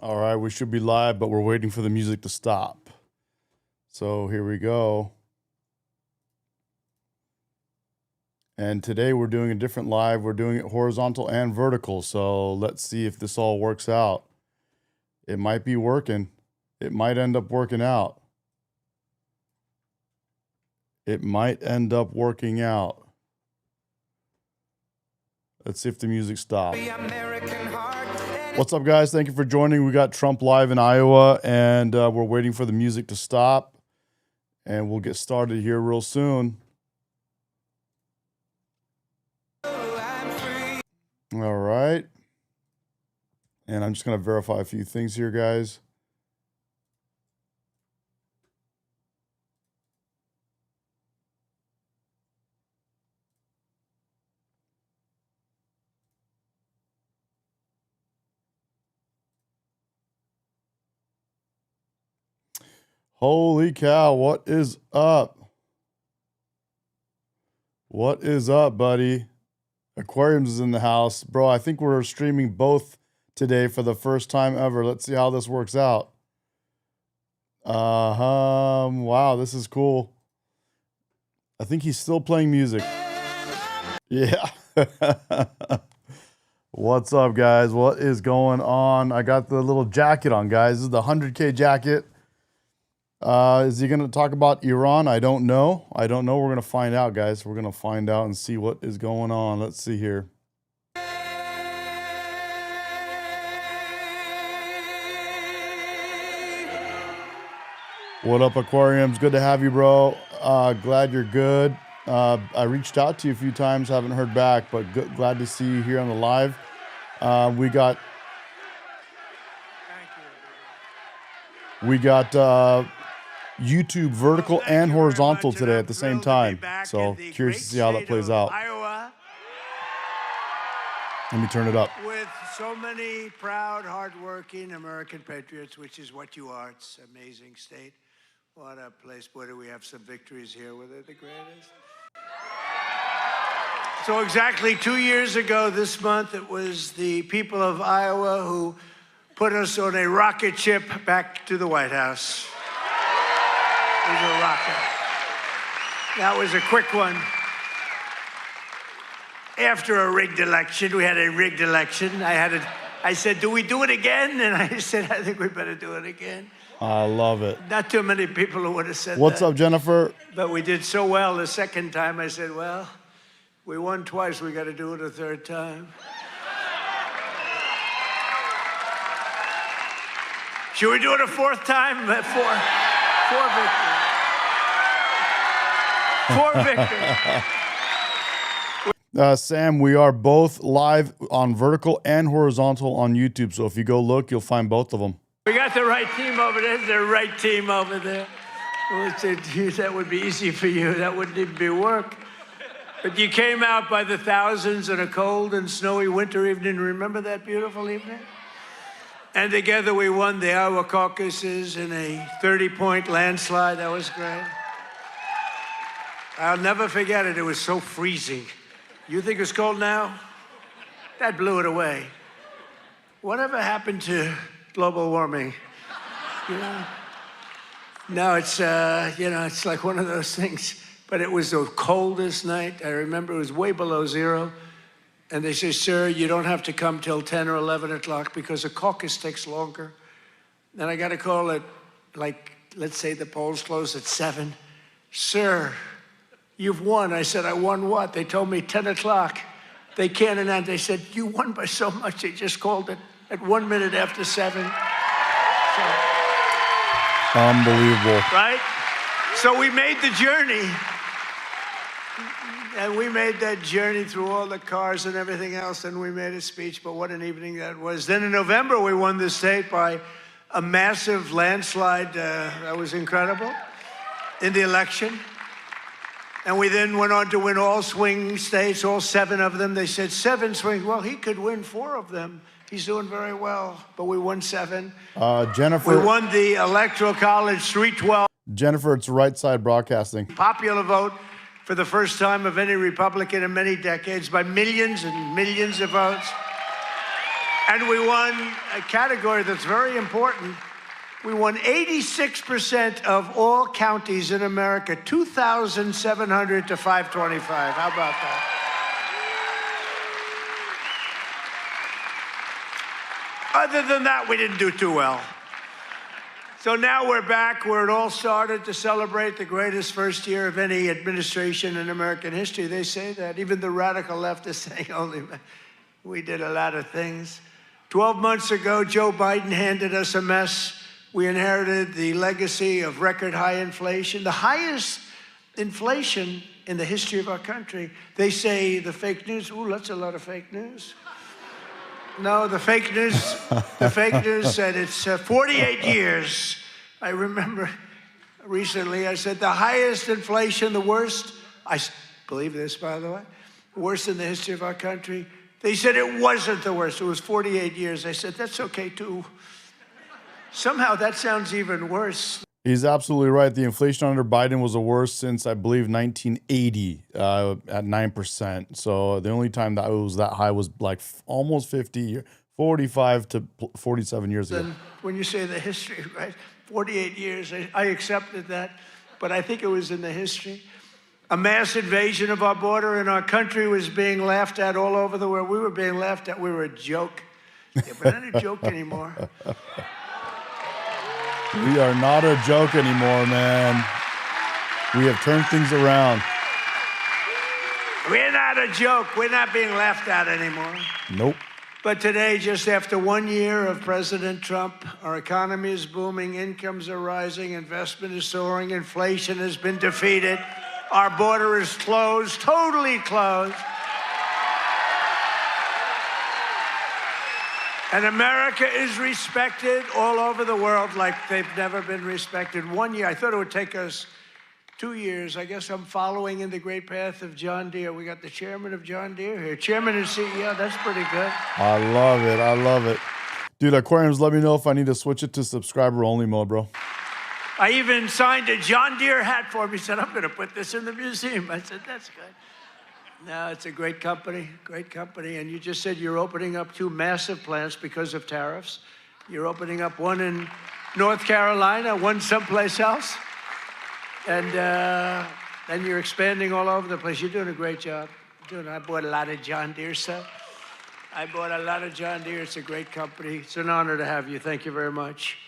All right, we should be live, but we're waiting for the music to stop. So here we go. And today we're doing a different live. We're doing it horizontal and vertical. So let's see if this all works out. It might be working. It might end up working out. It might end up working out. Let's see if the music stops. What's up, guys? Thank you for joining. We got Trump live in Iowa, and we're waiting for the music to stop. And we'll get started here real soon. All right. And I'm just going to verify a few things here, guys. Holy cow, what is up? What is up, buddy? Aquariums is in the house. Bro, I think we're streaming both today for the first time ever. Let's see how this works out. Wow, this is cool. I think he's still playing music. Yeah. What's up, guys? What is going on? I got the little jacket on, guys. This is the 100K jacket. Is he going to talk about Iran? I don't know. We're going to find out, guys. We're going to find out and see what is going on. Let's see here. What up, Aquariums? Good to have you, bro. Glad you're good. I reached out to you a few times. Haven't heard back, but glad to see you here on the live. We got YouTube vertical and horizontal today at the same time. So curious to see how that plays out. Iowa. Let me turn it up. With so many proud, hardworking American patriots, which is what you are. It's an amazing state. What a place. Boy, do we have some victories here. Were they the greatest? So exactly 2 years ago this month, it was the people of Iowa who put us on a rocket ship back to the White House. It was a rocket. That was a quick one. After a rigged election, we had a rigged election. I said, do we do it again? And I said, I think we better do it again. I love it. Not too many people who would have said What's that. up, Jennifer? But we did so well the second time, I said, well, we won twice, we got to do it a third time. Should we do it a fourth time? Four victories. Sam, we are both live on vertical and horizontal on YouTube. So if you go look, you'll find both of them. We got the right team over there. The right team over there. That would be easy for you. That wouldn't even be work. But you came out by the thousands on a cold and snowy winter evening. Remember that beautiful evening? And together we won the Iowa caucuses in a 30-point landslide. That was great. I'll never forget it. It was so freezing. You think it's cold now? That blew it away. Whatever happened to global warming? You know? Now it's, it's like one of those things. But it was the coldest night. I remember it was way below zero. And they say, sir, you don't have to come till 10 or 11 o'clock because the caucus takes longer. Then I got a call at, let's say the polls close at 7. Sir, you've won. I said, I won what? They told me 10 o'clock. They can't announce. They said, you won by so much. They just called it at 1 minute after 7. So, unbelievable. right? So we made the journey. And we made that journey through all the cars and everything else, and we made a speech, but what an evening that was. Then in November, we won the state by a massive landslide. That was incredible in the election. And we then went on to win all swing states, all 7 of them. They said 7 swing. Well, he could win 4 of them. He's doing very well, but we won 7. Jennifer. We won the Electoral College 312. Jennifer, it's Right Side Broadcasting. Popular vote for the first time of any Republican in many decades by millions and millions of votes. And we won a category that's very important. We won 86% of all counties in America, 2,700 to 525. How about that? Other than that, we didn't do too well. So now we're back where it all started to celebrate the greatest first year of any administration in American history. They say that. Even the radical left is saying, holy man, we did a lot of things. 12 months ago, Joe Biden handed us a mess. We inherited the legacy of record high inflation, the highest inflation in the history of our country. They say the fake news, ooh, that's a lot of fake news. No, the fake news said it's 48 years. I remember recently I said the highest inflation, the worst, I believe this, by the way, worst in the history of our country. They said it wasn't the worst. It was 48 years. I said, that's okay, too. Somehow that sounds even worse. He's absolutely right. The inflation under Biden was the worst since, I believe, 1980 at 9%. So the only time that it was that high was like almost 50, 45 to 47 years ago. And when you say the history, right? 48 years, I accepted that. But I think it was in the history. A mass invasion of our border and our country was being laughed at all over the world. We were being laughed at. We were a joke. Yeah, we're not a joke anymore. We are not a joke anymore, man. We have turned things around. We're not a joke. We're not being laughed at anymore. Nope. But today, just after 1 year of President Trump, our economy is booming, incomes are rising, investment is soaring, inflation has been defeated, our border is closed, totally closed. And America is respected all over the world like they've never been respected. 1 year, I thought it would take us 2 years. I guess I'm following in the great path of John Deere. We got the chairman of John Deere here. Chairman and CEO, that's pretty good. I love it. I love it. Dude, Aquariums, let me know if I need to switch it to subscriber only mode, bro. I even signed a John Deere hat for him. He said, I'm going to put this in the museum. I said, that's good. No, it's a great company. And you just said you're opening up 2 massive plants because of tariffs. You're opening up one in North Carolina, one someplace else. And then you're expanding all over the place. You're doing a great job. I bought a lot of John Deere stuff. It's a great company. It's an honor to have you. Thank you very much.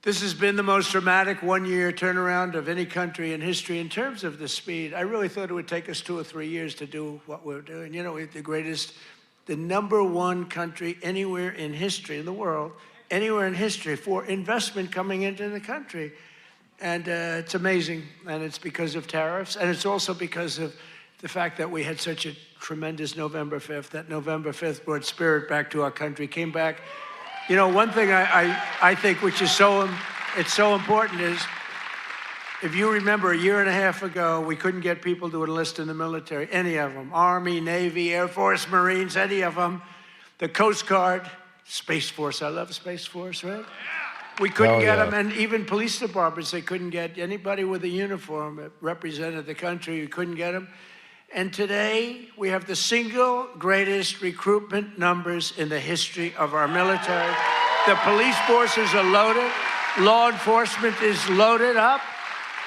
This has been the most dramatic 1 year turnaround of any country in history in terms of the speed. I really thought it would take us 2 or 3 years to do what we're doing. You know, we're the number 1 country anywhere in history, in the world, anywhere in history for investment coming into the country. And it's amazing. And it's because of tariffs. And it's also because of the fact that we had such a tremendous November 5th. That November 5th brought spirit back to our country, came back. You know, one thing I think which is so important is, if you remember a year and a half ago, we couldn't get people to enlist in the military, any of them, Army, Navy, Air Force, Marines, any of them, the Coast Guard, Space Force. I love Space Force, right? We couldn't get them, and even police departments, they couldn't get anybody with a uniform that represented the country. We couldn't get them. And today, we have the single greatest recruitment numbers in the history of our military. The police forces are loaded. Law enforcement is loaded up.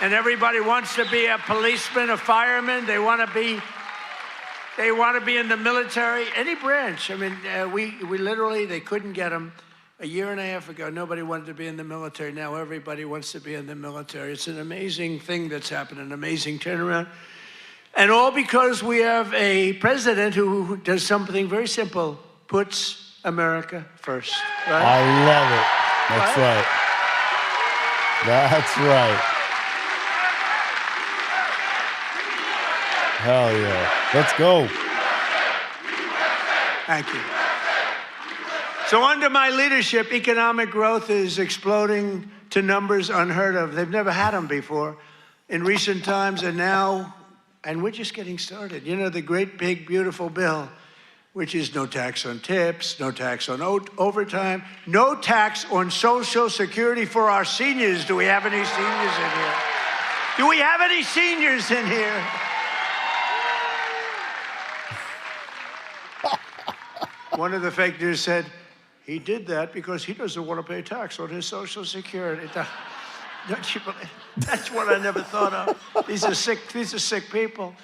And everybody wants to be a policeman, a fireman. They want to be in the military, any branch. I mean, we literally, they couldn't get them. A year and a half ago, nobody wanted to be in the military. Now everybody wants to be in the military. It's an amazing thing that's happened, an amazing turnaround. And all because we have a president who does something very simple, puts America first. Right? I love it. That's right. That's right. Hell yeah. Let's go. Thank you. So under my leadership, economic growth is exploding to numbers unheard of. They've never had them before in recent times, and now, and we're just getting started. You know, the great, big, beautiful bill, which is no tax on tips, no tax on overtime, no tax on Social Security for our seniors. Do we have any seniors in here? Do we have any seniors in here? One of the fake news said, he did that because he doesn't want to pay tax on his Social Security. Don't you believe? That's what I never thought of. These are sick people.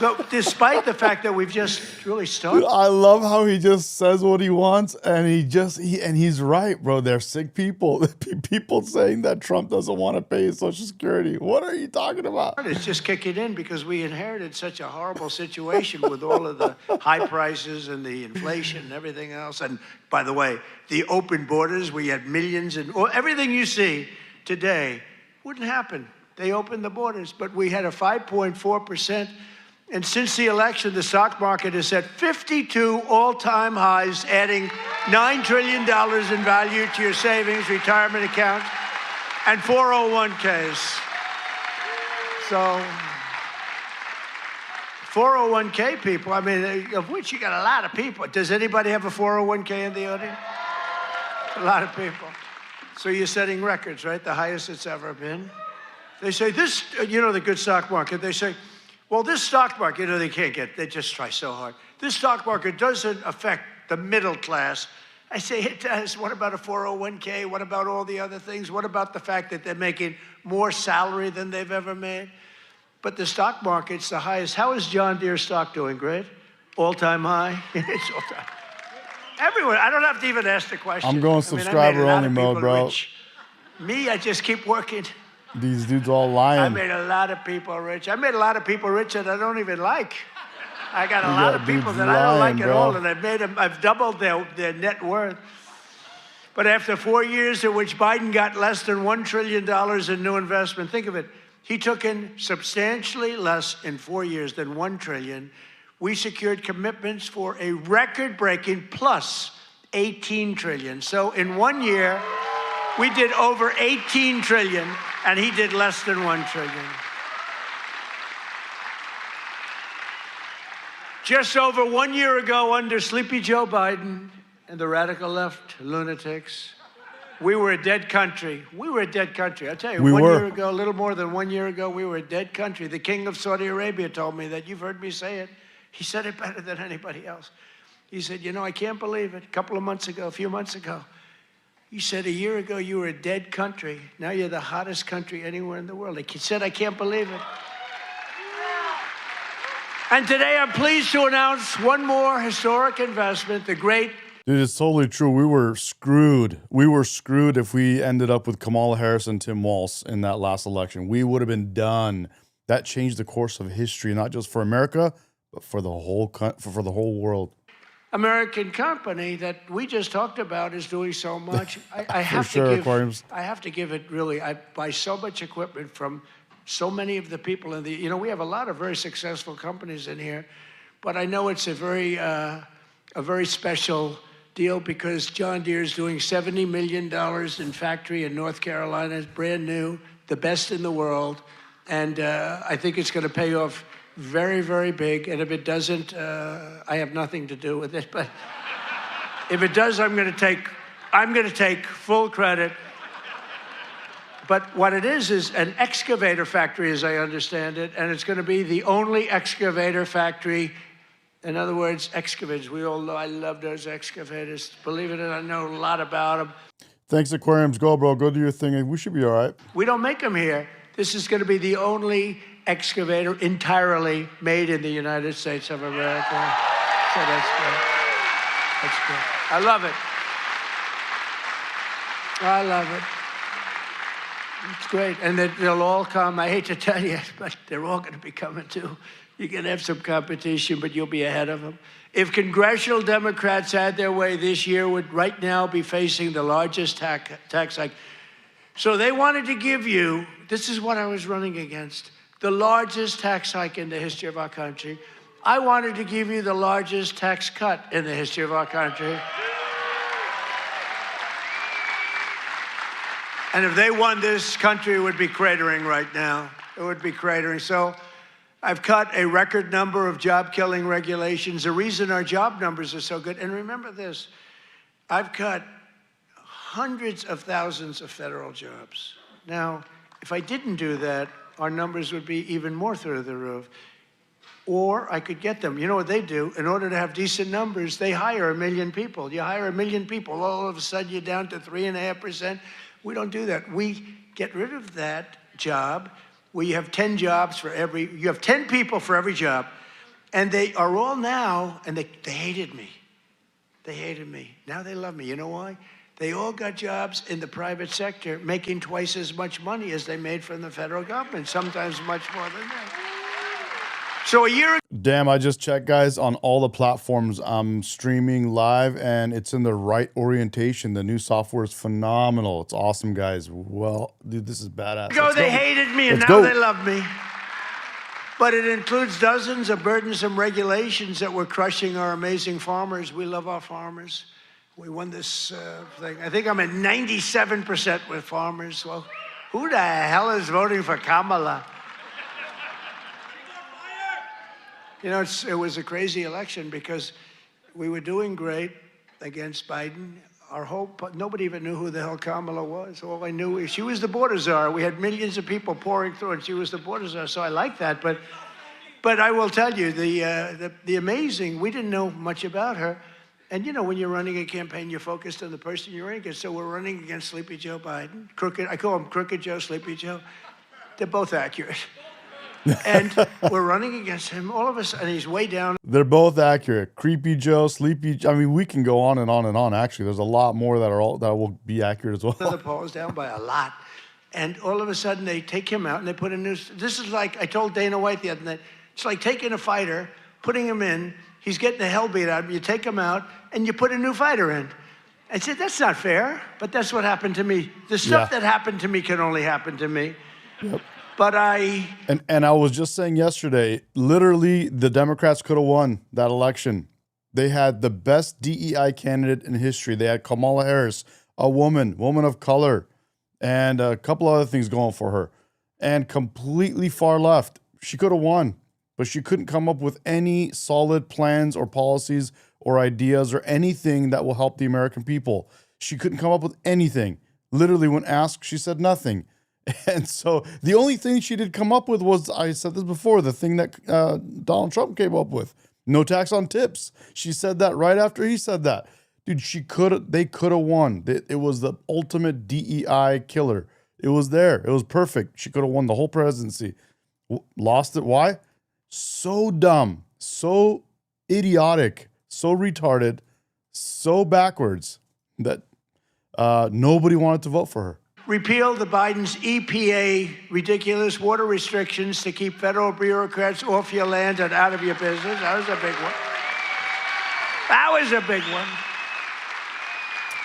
But despite the fact that we've just really started. Dude, I love how he just says what he wants, and he's right, bro. They're sick people. People saying that Trump doesn't want to pay his Social Security. What are you talking about? It's just kicking in because we inherited such a horrible situation with all of the high prices and the inflation and everything else. And by the way, the open borders, we had millions and everything you see today wouldn't happen. They opened the borders, but we had a 5.4%. And since the election, the stock market has set 52 all-time highs, adding $9 trillion in value to your savings, retirement accounts, and 401ks. So 401k people, I mean, of which you got a lot of people. Does anybody have a 401k in the audience? A lot of people. So you're setting records, right? The highest it's ever been. They say this, you know, the good stock market, they say, well, this stock market, you know, they just try so hard. This stock market doesn't affect the middle class. I say it does. What about a 401k? What about all the other things? What about the fact that they're making more salary than they've ever made? But the stock market's the highest. How is John Deere stock doing? Great? All-time high? It's all-time. Everywhere. I don't have to even ask the question. I'm going subscriber-only mode, bro. Rich. Me, I just keep working. These dudes all lying. I made a lot of people rich. I made a lot of people rich that I don't even like. I got a lot of people that I don't like at all, and I've doubled their net worth. But after 4 years in which Biden got less than $1 trillion in new investment, think of it, he took in substantially less in 4 years than $1 trillion. We secured commitments for a record-breaking plus $18 trillion. So in 1 year, we did over $18 trillion, and he did less than $1 trillion. Just over 1 year ago, under Sleepy Joe Biden and the radical left lunatics, we were a dead country. We were a dead country. I'll tell you, 1 year ago, a little more than 1 year ago, we were a dead country. The king of Saudi Arabia told me that. You've heard me say it. He said it better than anybody else. He said, you know, I can't believe it. A few months ago, he said, a year ago, you were a dead country. Now you're the hottest country anywhere in the world. He said, I can't believe it. And today, I'm pleased to announce one more historic investment, the great... Dude, it's totally true. We were screwed. We were screwed if we ended up with Kamala Harris and Tim Walz in that last election. We would have been done. That changed the course of history, not just for America, but for the whole world. American company that we just talked about is doing so much. I have to give it really. I buy so much equipment from so many of the people in the. You know, we have a lot of very successful companies in here, but I know it's a very special deal because John Deere is doing $70 million in factory in North Carolina. It's brand new, the best in the world, and I think it's going to pay off very, very big. And if it doesn't, I have nothing to do with it. But if it does, I'm going to take full credit. But what it is an excavator factory, as I understand it, and it's going to be the only excavator factory. In other words, excavators. We all know I love those excavators. Believe it or not, I know a lot about them. Thanks, aquariums. Go, bro. Go do your thing. We should be all right. We don't make them here. This is going to be the only excavator entirely made in the United States of America. So that's good. That's good. I love it. I love it. It's great. And they'll all come. I hate to tell you, but they're all going to be coming too. You're going to have some competition, but you'll be ahead of them. If congressional Democrats had their way this year, would right now be facing the largest tax hike. So they wanted to give you, this is what I was running against, the largest tax hike in the history of our country. I wanted to give you the largest tax cut in the history of our country. And if they won, this country would be cratering right now. It would be cratering. So I've cut a record number of job-killing regulations. The reason our job numbers are so good, and remember this, I've cut hundreds of thousands of federal jobs. Now, if I didn't do that, our numbers would be even more through the roof. or I could get them. You know what they do? In order to have decent numbers, they hire 1 million people. You hire 1 million people, all of a sudden you're down to 3.5%. We don't do that. We get rid of that job where you have 10 jobs for every, you have 10 people for every job. And they are all now, and they hated me. They hated me. Now they love me. You know why? They all got jobs in the private sector, making twice as much money as they made from the federal government, sometimes much more than that. So a year ago. Damn, I just checked, guys, on all the platforms. I'm streaming live, and it's in the right orientation. The new software is phenomenal. It's awesome, guys. Well, dude, this is badass. They hated me, and now they love me. But it includes dozens of burdensome regulations that were crushing our amazing farmers. We love our farmers. We won this thing. I think I'm at 97% with farmers. Well, who the hell is voting for Kamala? You know, it was a crazy election because we were doing great against Biden. Our hope, nobody even knew who the hell Kamala was. All I knew is she was the border czar. We had millions of people pouring through, and she was the border czar. So I like that. But I will tell you, the amazing, we didn't know much about her. And you know, when you're running a campaign, you're focused on the person you're running against. So we're running against Sleepy Joe Biden. Crooked, I call him Crooked Joe, Sleepy Joe. They're both accurate. And we're running against him. All of us, and he's way down. They're both accurate. Creepy Joe, Sleepy. I mean, we can go on and on and on. Actually, there's a lot more that will be accurate as well. The polls down by a lot, and all of a sudden they take him out and they put a new. This is like I told Dana White the other night. It's like taking a fighter, putting him in. He's getting the hell beat out of him. You take him out and you put a new fighter in. I said that's not fair, but that's what happened to me. The stuff that happened to me can only happen to me. Yep. But and I was just saying yesterday, literally the Democrats could have won that election. They had the best DEI candidate in history. They had Kamala Harris, a woman of color, and a couple other things going for her, and completely far left. She could have won, but she couldn't come up with any solid plans or policies or ideas or anything that will help the American people. She couldn't come up with anything. Literally, when asked, she said nothing. And so the only thing she did come up with was, I said this before, the thing that Donald Trump came up with, no tax on tips. She said that right after he said that. Dude, they could have won. It was the ultimate DEI killer. It was there. It was perfect. She could have won the whole presidency. Lost it. Why? So dumb, so idiotic, so retarded, so backwards that nobody wanted to vote for her. Repeal the Biden's EPA ridiculous water restrictions to keep federal bureaucrats off your land and out of your business. That was a big one. That was a big one.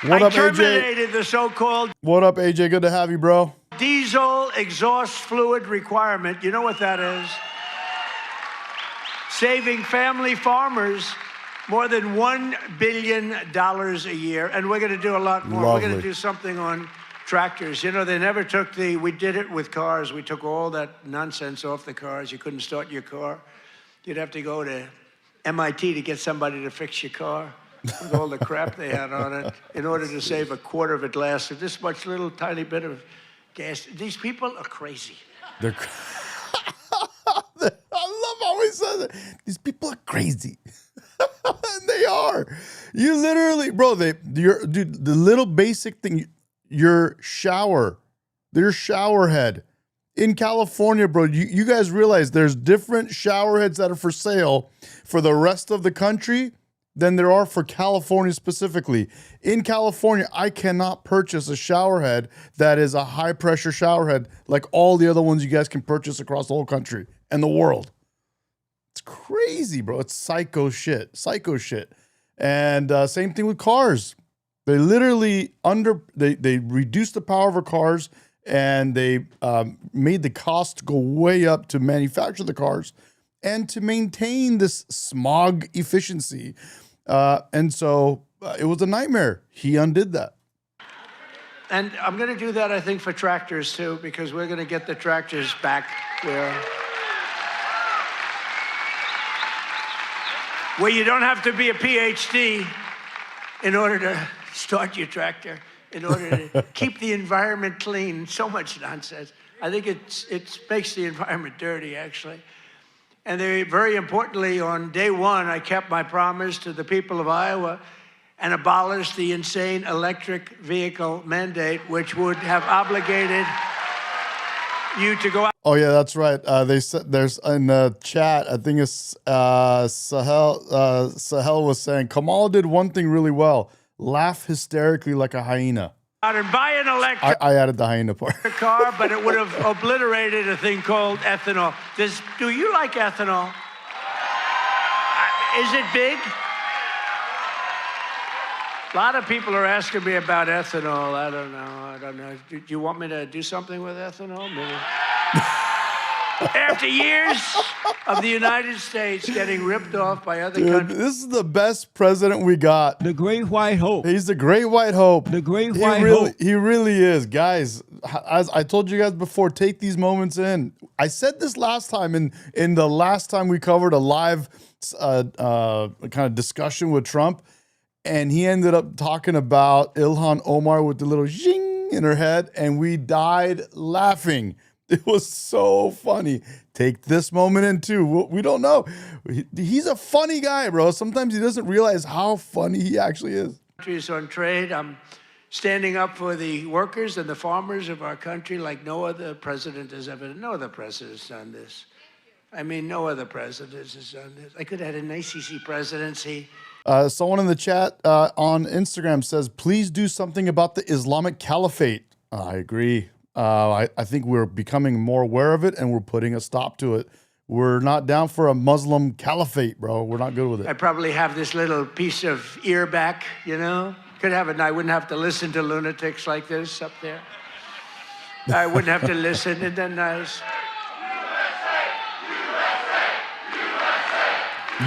What up, terminated AJ? The so-called What up, AJ? Good to have you, bro. diesel exhaust fluid requirement. You know what that is? Saving family farmers more than $1 billion a year. And we're going to do a lot more. Lovely. We're going to do something on tractors. You know, they never took we did it with cars. We took all that nonsense off the cars. You couldn't start your car. You'd have to go to MIT to get somebody to fix your car with all the crap they had on it in order to save a quarter of a glass of this much little tiny bit of gas. These people are crazy. They're I love how he says it. These people are crazy. And they are. You literally, bro, dude, the little basic thing, your shower head. In California, bro, you guys realize there's different shower heads that are for sale for the rest of the country than there are for California specifically. In California, I cannot purchase a shower head that is a high pressure shower head like all the other ones you guys can purchase across the whole country and the world. It's crazy, bro. It's psycho shit. And same thing with cars. They literally they reduced the power of our cars, and they made the cost go way up to manufacture the cars and to maintain this smog efficiency. And so it was a nightmare. He undid that. And I'm going to do that, I think, for tractors, too, because we're going to get the tractors back where you don't have to be a PhD in order to start your tractor, in order to keep the environment clean. So much nonsense. I think it makes the environment dirty, actually. And very importantly, on day one, I kept my promise to the people of Iowa and abolished the insane electric vehicle mandate, which would have obligated you to go out. Oh yeah, that's right. They said there's in the chat. I think it's Sahel. Sahel was saying Kamal did one thing really well: laugh hysterically like a hyena. And buy an electric I added the hyena part. car, but it would have obliterated a thing called ethanol. Do you like ethanol? Is it big? A lot of people are asking me about ethanol. I don't know. Do you want me to do something with ethanol? Maybe. After years of the United States getting ripped off by other countries. This is the best president we got. The Great White Hope. He's the Great White Hope. The Great White Hope. He really is. Guys, as I told you guys before, take these moments in. I said this last time in the last time we covered a live kind of discussion with Trump, and he ended up talking about Ilhan Omar with the little zing in her head, and we died laughing. It was so funny. Take this moment in too. We don't know. He's a funny guy, bro. Sometimes he doesn't realize how funny he actually is. Countries on trade. I'm standing up for the workers and the farmers of our country like no other president has ever. No other president has done this. I mean, no other president has done this. I could have had an ACC presidency. Someone in the chat on Instagram says, please do something about the Islamic Caliphate. I agree. I think we're becoming more aware of it, and we're putting a stop to it. We're not down for a Muslim caliphate, bro. We're not good with it. I probably have this little piece of ear back, you know? Could have it, and I wouldn't have to listen to lunatics like this up there. I wouldn't have to listen, and then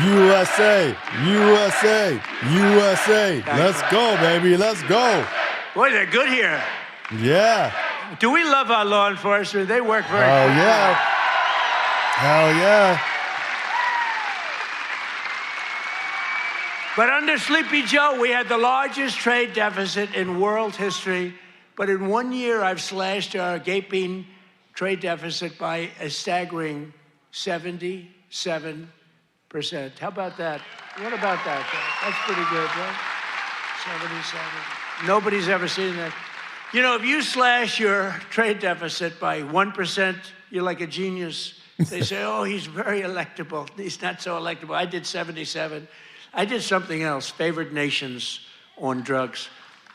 USA, USA, USA. Let's go, baby. Let's go. Boy, they're good here. Yeah. Do we love our law enforcement? They work very hard. hard. Yeah. Hell yeah. But under Sleepy Joe, we had the largest trade deficit in world history. But in 1 year, I've slashed our gaping trade deficit by a staggering 77%. How about that? What about that? That's pretty good, right? 77. Nobody's ever seen that. You know, if you slash your trade deficit by 1%, you're like a genius. They say, oh, he's very electable. He's not so electable. I did 77. I did something else, favored nations on drugs.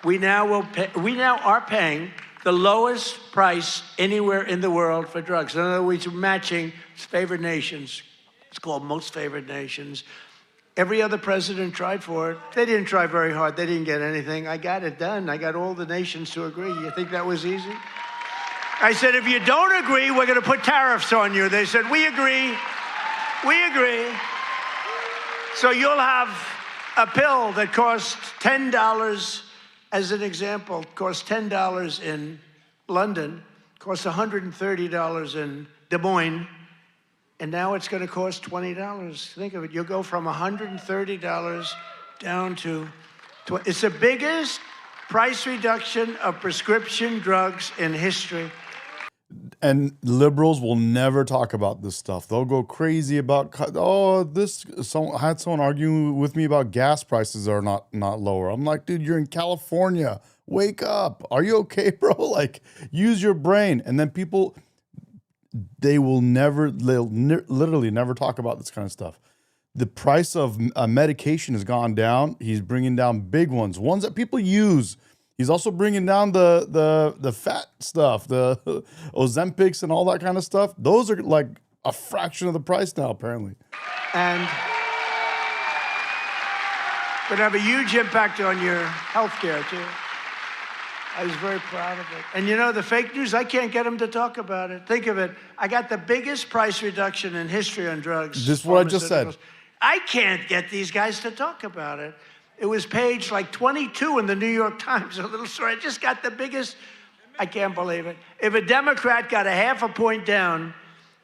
We now are paying the lowest price anywhere in the world for drugs. In other words, we're matching favored nations. It's called most favored nations. Every other president tried for it. They didn't try very hard. They didn't get anything. I got it done. I got all the nations to agree. You think that was easy? I said, if you don't agree, we're going to put tariffs on you. They said, we agree. We agree. So you'll have a pill that costs $10, as an example, costs $10 in London, costs $130 in Des Moines, and now it's going to cost $20. Think of it. You'll go from $130 down to $20. It's the biggest price reduction of prescription drugs in history. And liberals will never talk about this stuff. They'll go crazy about, I had someone arguing with me about gas prices are not lower. I'm like, dude, you're in California. Wake up. Are you okay, bro? Like, use your brain. And then people, they'll literally never talk about this kind of stuff. The price of medication has gone down. He's bringing down big ones that people use. He's also bringing down the fat stuff, the Ozempics and all that kind of stuff. Those are like a fraction of the price now, apparently. And would have a huge impact on your health care, too. I was very proud of it. And you know, the fake news, I can't get them to talk about it. Think of it. I got the biggest price reduction in history on drugs. This is what I just said. I can't get these guys to talk about it. It was page like 22 in the New York Times, a little story. I just got the biggest, I can't believe it. If a Democrat got a half a point down,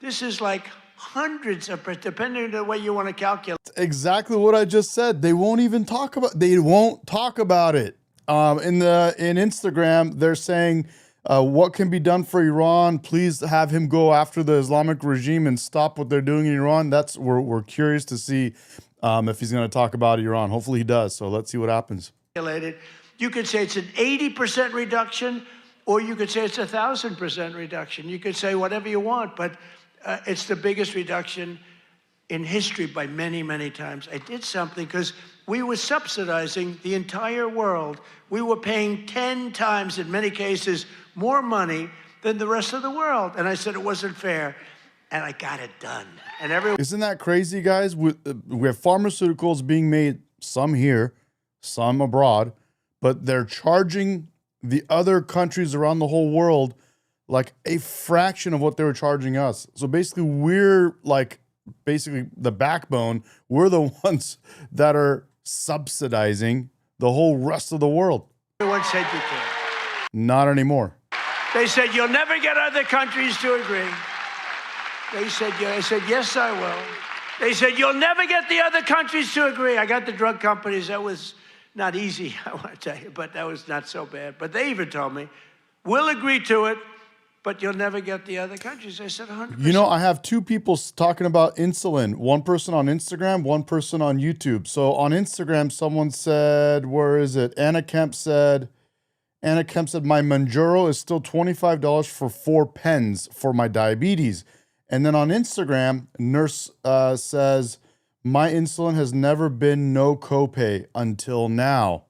this is like hundreds of, depending on the way you want to calculate. Exactly what I just said. They won't even talk about, they won't talk about it. In Instagram, they're saying What can be done for Iran? Please have him go after the Islamic regime and stop what they're doing in Iran. We're curious to see if he's going to talk about Iran. Hopefully he does. So let's see what happens. You could say it's an 80% reduction, or you could say it's 1,000% reduction. You could say whatever you want, but it's the biggest reduction in history by many, many times. I did something because we were subsidizing the entire world. We were paying 10 times, in many cases, more money than the rest of the world. And I said it wasn't fair, and I got it done. And everyone. Isn't that crazy, guys? We have pharmaceuticals being made, some here, some abroad, but they're charging the other countries around the whole world like a fraction of what they were charging us. So basically, we're like the backbone. We're the ones that are subsidizing the whole rest of the world. Everyone said you can't. Not anymore. They said, you'll never get other countries to agree. They said, yeah. I said, yes, I will. They said, you'll never get the other countries to agree. I got the drug companies. That was not easy, I want to tell you, but that was not so bad. But they even told me, we'll agree to it, but you'll never get the other countries. I said 100%. You know, I have two people talking about insulin. One person on Instagram, one person on YouTube. So on Instagram, someone said, where is it? Anna Kemp said, my Manjaro is still $25 for 4 pens for my diabetes. And then on Instagram, Nurse says, my insulin has never been no copay until now.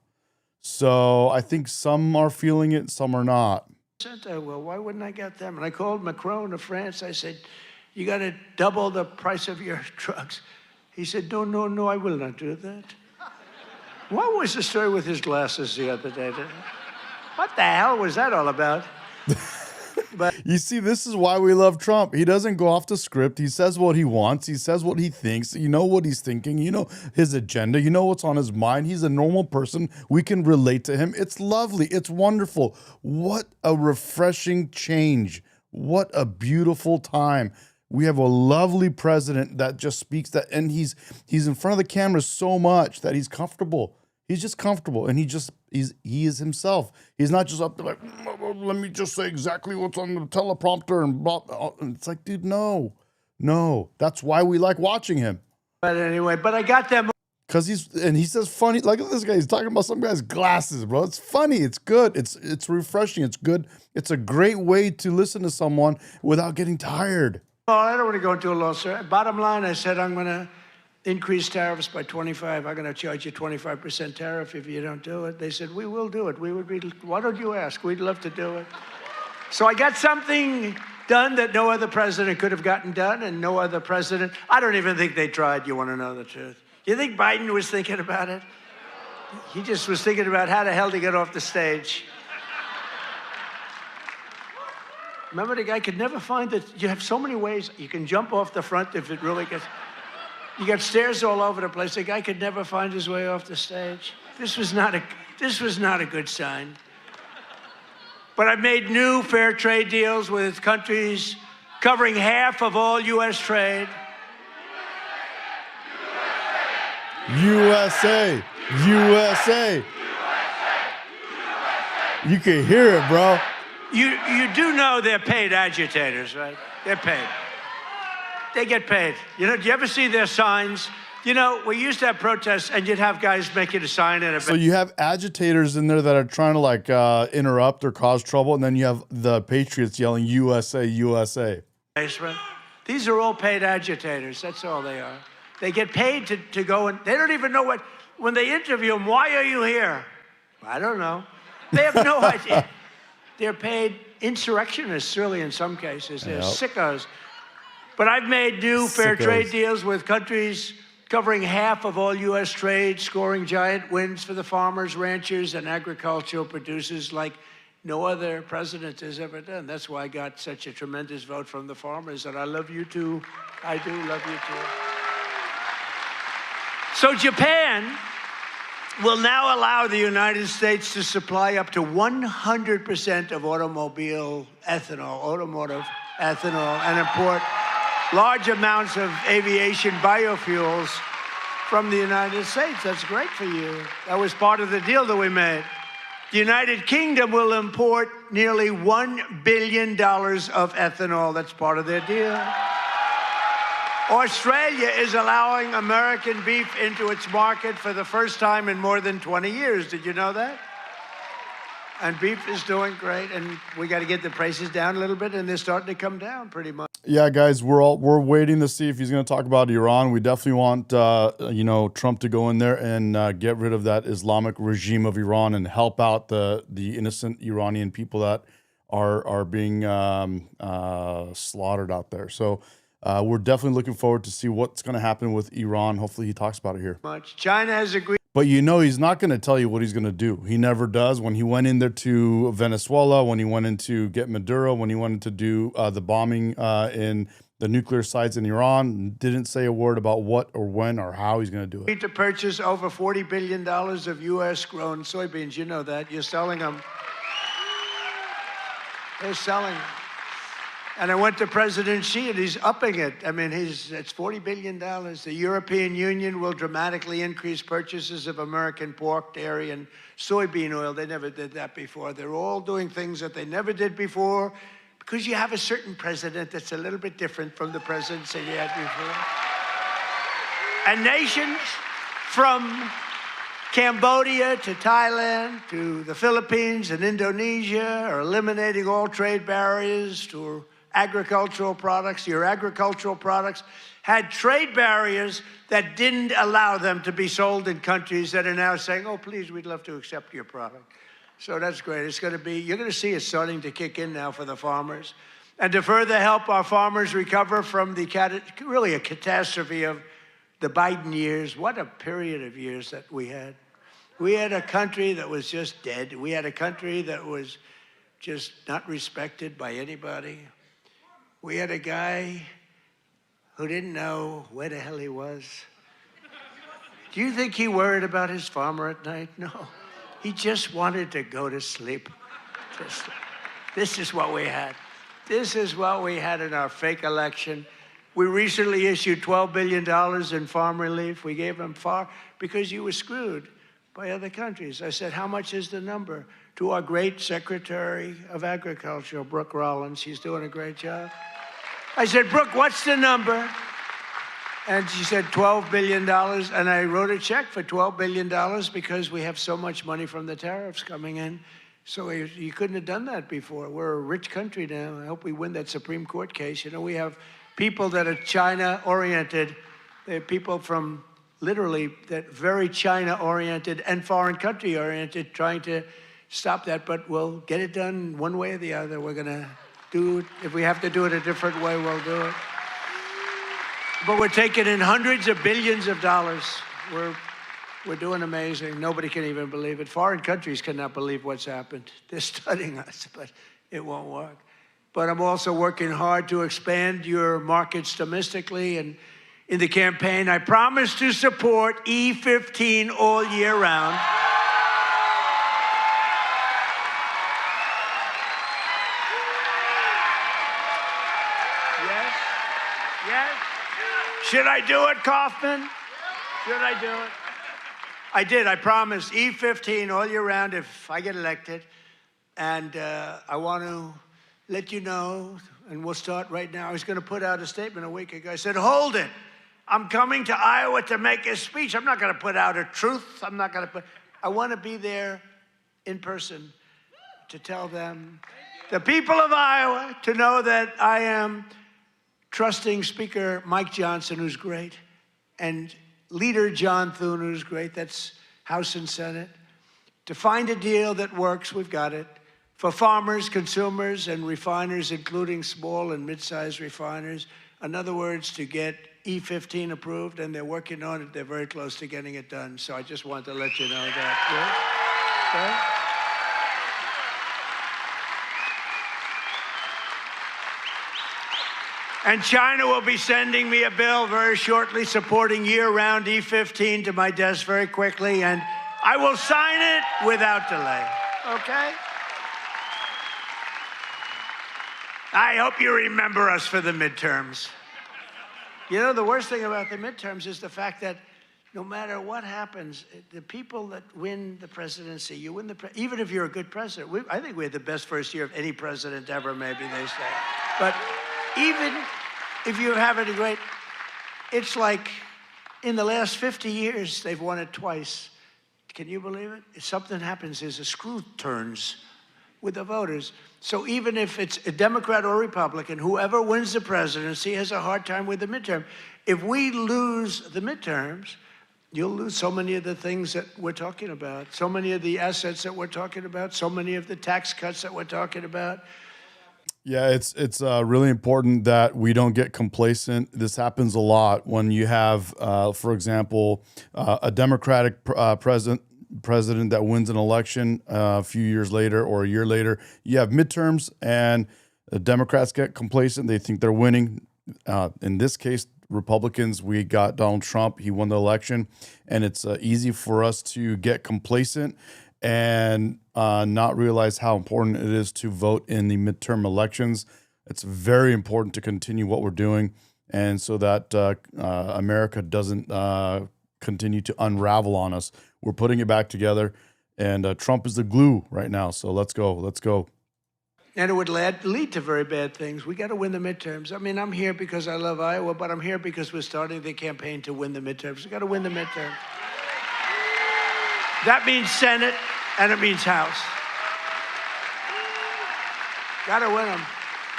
So I think some are feeling it, some are not. Well, why wouldn't I get them? And I called Macron of France. I said, you got to double the price of your drugs. He said, no, I will not do that. What was the story with his glasses the other day? What the hell was that all about? But you see, this is why we love Trump. He doesn't go off the script. He says what he wants. He says what he thinks. You know what he's thinking. You know his agenda. You know what's on his mind. He's a normal person. We can relate to him. It's lovely. It's wonderful. What a refreshing change. What a beautiful time. We have a lovely president that just speaks that, and he's in front of the camera so much that he's comfortable. He's just comfortable, and he is himself. He's not just up there like, let me just say exactly what's on the teleprompter and blah, blah. And it's like, dude, no. That's why we like watching him. But anyway, I got them. Because he says funny, like this guy, he's talking about some guy's glasses, bro. It's funny, it's good, it's refreshing, it's good. It's a great way to listen to someone without getting tired. Oh, I don't want to go into a long story. Bottom line, I said I'm going to increase tariffs by 25. I'm going to charge you 25% tariff if you don't do it. They said, we will do it. Why don't you ask? We'd love to do it. So I got something done that no other president could have gotten done, and no other president. I don't even think they tried, you want to know the truth. You think Biden was thinking about it? He just was thinking about how the hell to get off the stage. Remember, the guy could never find it. You have so many ways. You can jump off the front if it really gets... You got stairs all over the place. The guy could never find his way off the stage. This was not a good sign. But I've made new fair trade deals with countries covering half of all U.S. trade. USA. You can hear it, bro. You do know they're paid agitators, right? They're paid. They get paid. You know, do you ever see their signs? You know, we used to have protests, and you'd have guys making a sign in a... So you have agitators in there that are trying to, like, interrupt or cause trouble, and then you have the patriots yelling, USA, USA. These are all paid agitators. That's all they are. They get paid to go, and they don't even know what... When they interview them, why are you here? I don't know. They have no idea. They're paid insurrectionists, really, in some cases. They're sickos. But I've made new fair trade deals with countries covering half of all U.S. trade, scoring giant wins for the farmers, ranchers, and agricultural producers like no other president has ever done. That's why I got such a tremendous vote from the farmers, and I love you too. I do love you too. So Japan will now allow the United States to supply up to 100% of automotive ethanol, and import large amounts of aviation biofuels from the United States. That's great for you. That was part of the deal that we made. The United Kingdom will import nearly $1 billion of ethanol. That's part of their deal. Australia is allowing American beef into its market for the first time in more than 20 years. Did you know that? And beef is doing great, and we got to get the prices down a little bit, and they're starting to come down pretty much. Yeah, guys, we're waiting to see if he's going to talk about Iran. We definitely want Trump to go in there and get rid of that Islamic regime of Iran and help out the innocent Iranian people that are being slaughtered out there. So we're definitely looking forward to see what's going to happen with Iran. Hopefully, he talks about it here. China has agreed. But he's not going to tell you what he's going to do. He never does. When he went in there to Venezuela, when he went in to get Maduro, when he went in to do the bombing in the nuclear sites in Iran, didn't say a word about what or when or how he's going to do it. To purchase over $40 billion of U.S.-grown soybeans. You know that. You're selling them. They're selling them. And I went to President Xi, and he's upping it. I mean, it's $40 billion. The European Union will dramatically increase purchases of American pork, dairy, and soybean oil. They never did that before. They're all doing things that they never did before because you have a certain president that's a little bit different from the presidents that you had before. And nations from Cambodia to Thailand to the Philippines and Indonesia are eliminating all trade barriers to agricultural products. Your agricultural products had trade barriers that didn't allow them to be sold in countries that are now saying, oh, please, we'd love to accept your product. So that's great. It's going to be, you're going to see it starting to kick in now for the farmers. And to further help our farmers recover from really a catastrophe of the Biden years, what a period of years that we had. We had a country that was just dead. We had a country that was just not respected by anybody. We had a guy who didn't know where the hell he was. Do you think he worried about his farmer at night? No. He just wanted to go to sleep. This is what we had. This is what we had in our fake election. We recently issued $12 billion in farm relief. We gave them because you were screwed by other countries. I said, how much is the number? To our great Secretary of Agriculture, Brooke Rollins. She's doing a great job. I said, Brooke, what's the number? And she said, $12 billion. And I wrote a check for $12 billion because we have so much money from the tariffs coming in. So you couldn't have done that before. We're a rich country now. I hope we win that Supreme Court case. You know, we have people that are China-oriented. They're people from literally that very China-oriented and foreign country-oriented trying to stop that. But we'll get it done one way or the other. We're going to do it. If we have to do it a different way, we'll do it. But we're taking in hundreds of billions of dollars. We're doing amazing. Nobody can even believe it. Foreign countries cannot believe what's happened. They're studying us, but it won't work. But I'm also working hard to expand your markets domestically. And in the campaign, I promise to support E15 all year round. Yes? Should I do it, Kaufman? Should I do it? I did. I promised E15 all year round if I get elected. And I want to let you know, and we'll start right now. I was going to put out a statement a week ago. I said, hold it. I'm coming to Iowa to make a speech. I'm not going to put out a truth. I want to be there in person to tell them, the people of Iowa, to know that I am trusting Speaker Mike Johnson, who's great, and Leader John Thune, who's great, that's House and Senate, to find a deal that works. We've got it. For farmers, consumers, and refiners, including small and mid-sized refiners. In other words, to get E15 approved, and they're working on it. They're very close to getting it done. So I just wanted to let you know that. Yeah? Okay? And China will be sending me a bill very shortly supporting year-round E15 to my desk very quickly, and I will sign it without delay, okay? I hope you remember us for the midterms. You know, the worst thing about the midterms is the fact that no matter what happens, the people that win the presidency, you win even if you're a good president. I think we had the best first year of any president ever, maybe they say. But even if you're having a great, it's like in the last 50 years, they've won it twice. Can you believe it? If something happens, there's a screw turns with the voters. So even if it's a Democrat or Republican, whoever wins the presidency has a hard time with the midterm. If we lose the midterms, you'll lose so many of the things that we're talking about, so many of the assets that we're talking about, so many of the tax cuts that we're talking about. Yeah, it's really important that we don't get complacent. This happens a lot when you have, for example, a Democratic president that wins an election a few years later or a year later. You have midterms, and the Democrats get complacent. They think they're winning. In this case, Republicans, we got Donald Trump. He won the election, and it's easy for us to get complacent and not realize how important it is to vote in the midterm elections. It's very important to continue what we're doing, and so that America doesn't continue to unravel on us. We're putting it back together, and Trump is the glue right now. So let's go. Let's go. And it would lead to very bad things. We got to win the midterms. I mean, I'm here because I love Iowa, but I'm here because we're starting the campaign to win the midterms. We got to win the midterms. That means Senate, and it means House. Got to win them.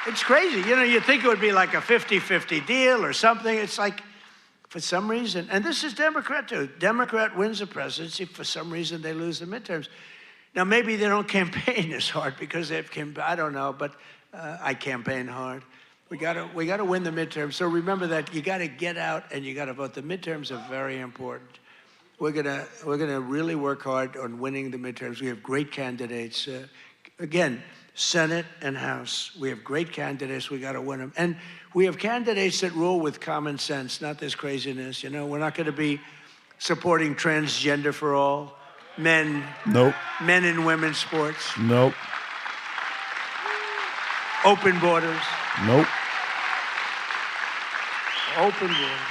It's crazy. You know, you think it would be like a 50-50 deal or something. It's like, for some reason, and this is Democrat too. Democrat wins the presidency. For some reason, they lose the midterms. Now, maybe they don't campaign as hard because they've I don't know, but I campaign hard. We got to win the midterms. So remember that you got to get out and you got to vote. The midterms are very important. We're gonna really work hard on winning the midterms. We have great candidates. Again, Senate and House. We have great candidates. We got to win them. And we have candidates that rule with common sense, not this craziness. You know, we're not going to be supporting transgender for all. Men. Nope. Men and women's sports. Nope. Open borders. Nope. Open borders.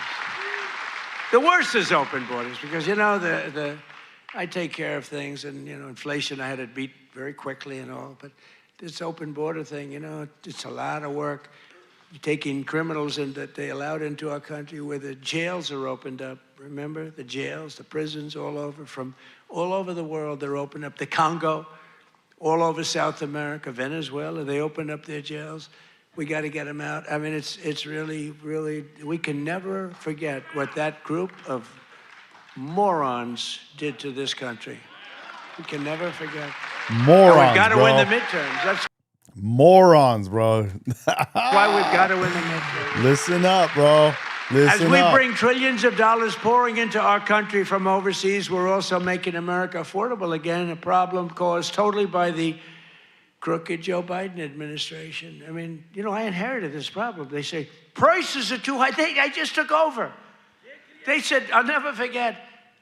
The worst is open borders because, you know, I take care of things, and, you know, inflation I had to beat very quickly and all, but this open border thing, you know, it's a lot of work. You're taking criminals in that they allowed into our country where the jails are opened up. Remember, the jails, the prisons all over, from all over the world, they're opened up. The Congo, all over South America, Venezuela, they opened up their jails. We got to get them out. I mean, it's really, really, we can never forget what that group of morons did to this country. We can never forget. Morons, and we've got to bro. win the midterms. That's Morons, bro. why we've got to win the midterms. Listen up, bro. As we bring trillions of dollars pouring into our country from overseas, we're also making America affordable again, a problem caused totally by the crooked Joe Biden administration. I mean, you know, I inherited this problem. They say, prices are too high. I just took over. They said, I'll never forget,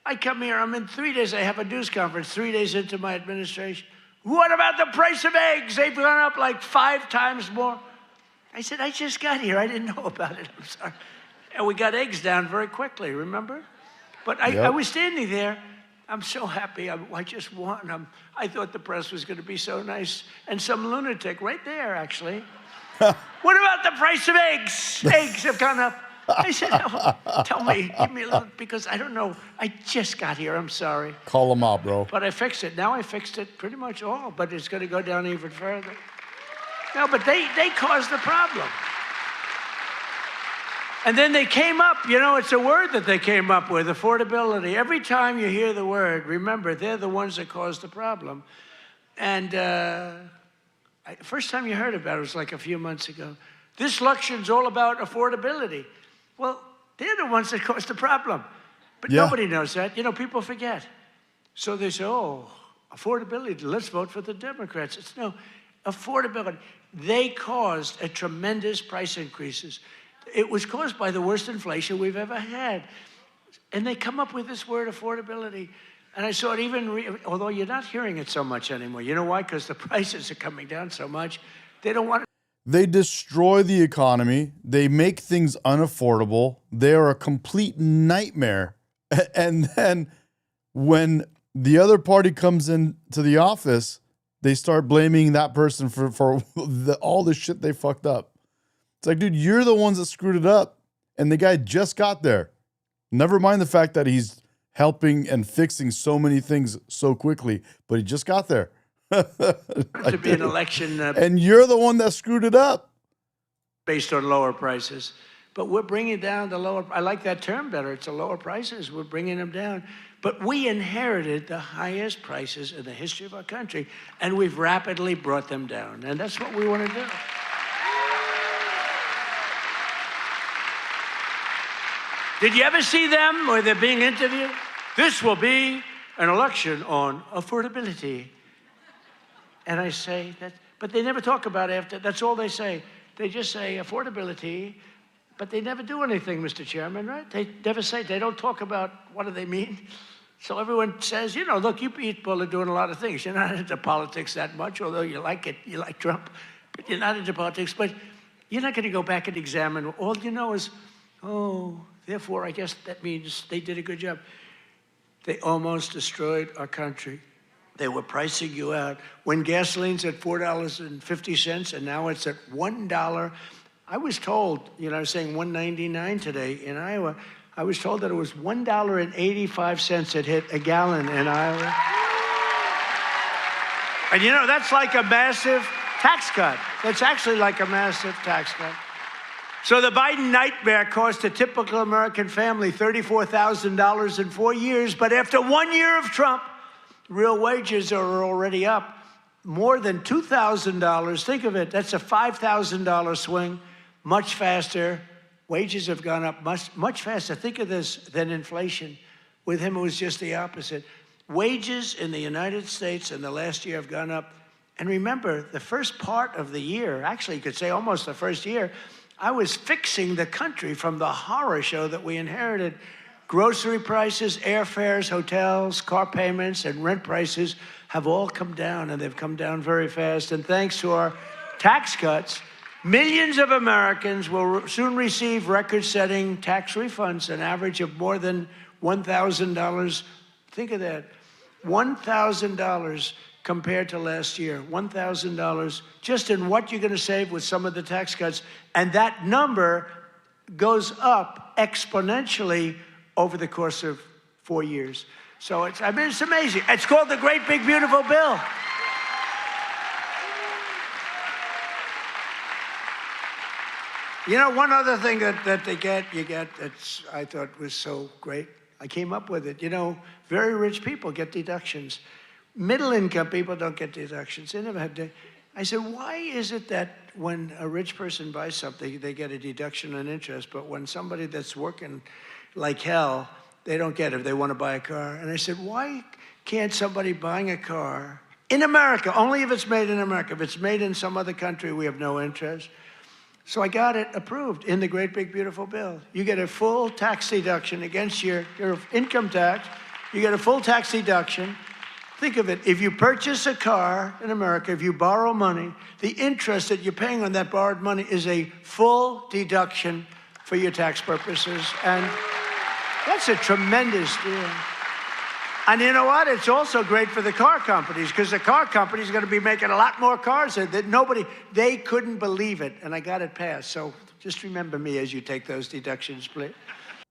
I come here, I'm in 3 days, I have a news conference 3 days into my administration. What about the price of eggs? They've gone up like 5 times more. I said, I just got here. I didn't know about it. I'm sorry. And we got eggs down very quickly, remember? But I was standing there. I'm so happy. I just won. I thought the press was going to be so nice. And some lunatic right there, actually. What about the price of eggs? Eggs have gone up. I said, oh, tell me, give me a little, because I don't know. I just got here. I'm sorry. Call them out, bro. But I fixed it. Now I fixed it pretty much all, but it's going to go down even further. No, but they caused the problem. And then they came up, you know, it's a word that they came up with, affordability. Every time you hear the word, remember, they're the ones that caused the problem. And first time you heard about it was like a few months ago. This election's all about affordability. Well, they're the ones that caused the problem. But nobody knows that. You know, people forget. So they say, oh, affordability, let's vote for the Democrats. It's no, affordability. They caused a tremendous price increases. It was caused by the worst inflation we've ever had. And they come up with this word, affordability. And I saw it even, although you're not hearing it so much anymore. You know why? Because the prices are coming down so much. They don't want to. They destroy the economy. They make things unaffordable. They are a complete nightmare. And then when the other party comes into the office, they start blaming that person for all the shit they fucked up. It's like, dude, you're the ones that screwed it up. And the guy just got there. Never mind the fact that he's helping and fixing so many things so quickly, but he just got there. To be an election. And you're the one that screwed it up. Based on lower prices. But we're bringing down the lower, I like that term better. It's the lower prices. We're bringing them down. But we inherited the highest prices in the history of our country, and we've rapidly brought them down. And that's what we want to do. Did you ever see them where they're being interviewed? This will be an election on affordability. And I say that, but they never talk about after, that's all they say. They just say affordability, but they never do anything, Mr. Chairman, right? They never say, they don't talk about what do they mean. So everyone says, you know, look, you people are doing a lot of things. You're not into politics that much, although you like it, you like Trump, but you're not into politics. But you're not going to go back and examine. All you know is, oh, therefore, I guess that means they did a good job. They almost destroyed our country. They were pricing you out. When gasoline's at $4.50 and now it's at $1, I was told, you know, I was saying $1.99 today in Iowa. I was told that it was $1.85 it hit a gallon in Iowa. And you know, that's like a massive tax cut. That's actually like a massive tax cut. So the Biden nightmare cost a typical American family $34,000 in 4 years, but after 1 year of Trump, real wages are already up more than $2,000. Think of it, that's a $5,000 swing, much faster. Wages have gone up much faster. Think of this than inflation. With him, it was just the opposite. Wages in the United States in the last year have gone up. And remember, the first part of the year, actually you could say almost the first year, I was fixing the country from the horror show that we inherited. Grocery prices, airfares, hotels, car payments, and rent prices have all come down, and they've come down very fast. And thanks to our tax cuts, millions of Americans will soon receive record-setting tax refunds, an average of more than $1,000. Think of that, $1,000 compared to last year, $1,000 just in what you're going to save with some of the tax cuts. And that number goes up exponentially over the course of 4 years. So it's amazing. It's called the Great Big Beautiful Bill. You know, one other thing that you get that's I thought was so great, I came up with it. You know, very rich people get deductions. Middle-income people don't get deductions. They never have. I said, why is it that when a rich person buys something, they get a deduction on interest, but when somebody that's working like hell, they don't get it if they want to buy a car? And I said, why can't somebody buying a car in America, only if it's made in America, if it's made in some other country, we have no interest. So I got it approved in the Great Big Beautiful Bill. You get a full tax deduction against your income tax. You get a full tax deduction. Think of it, if you purchase a car in America, if you borrow money, the interest that you're paying on that borrowed money is a full deduction for your tax purposes. And that's a tremendous deal. And you know what? It's also great for the car companies, because the car companies are going to be making a lot more cars that they couldn't believe it. And I got it passed. So just remember me as you take those deductions, please.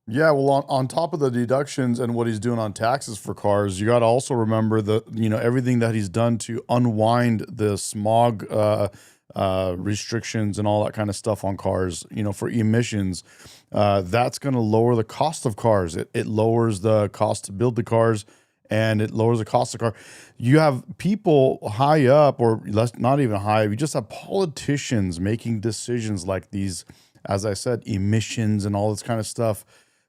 Yeah, well, on top of the deductions and what he's doing on taxes for cars, you got to also remember everything that he's done to unwind the smog restrictions and all that kind of stuff on cars, for emissions. That's going to lower the cost of cars. It lowers the cost to build the cars, and it lowers the cost of car. You have people high up, or less, not even high, you just have politicians making decisions like these, as I said, emissions and all this kind of stuff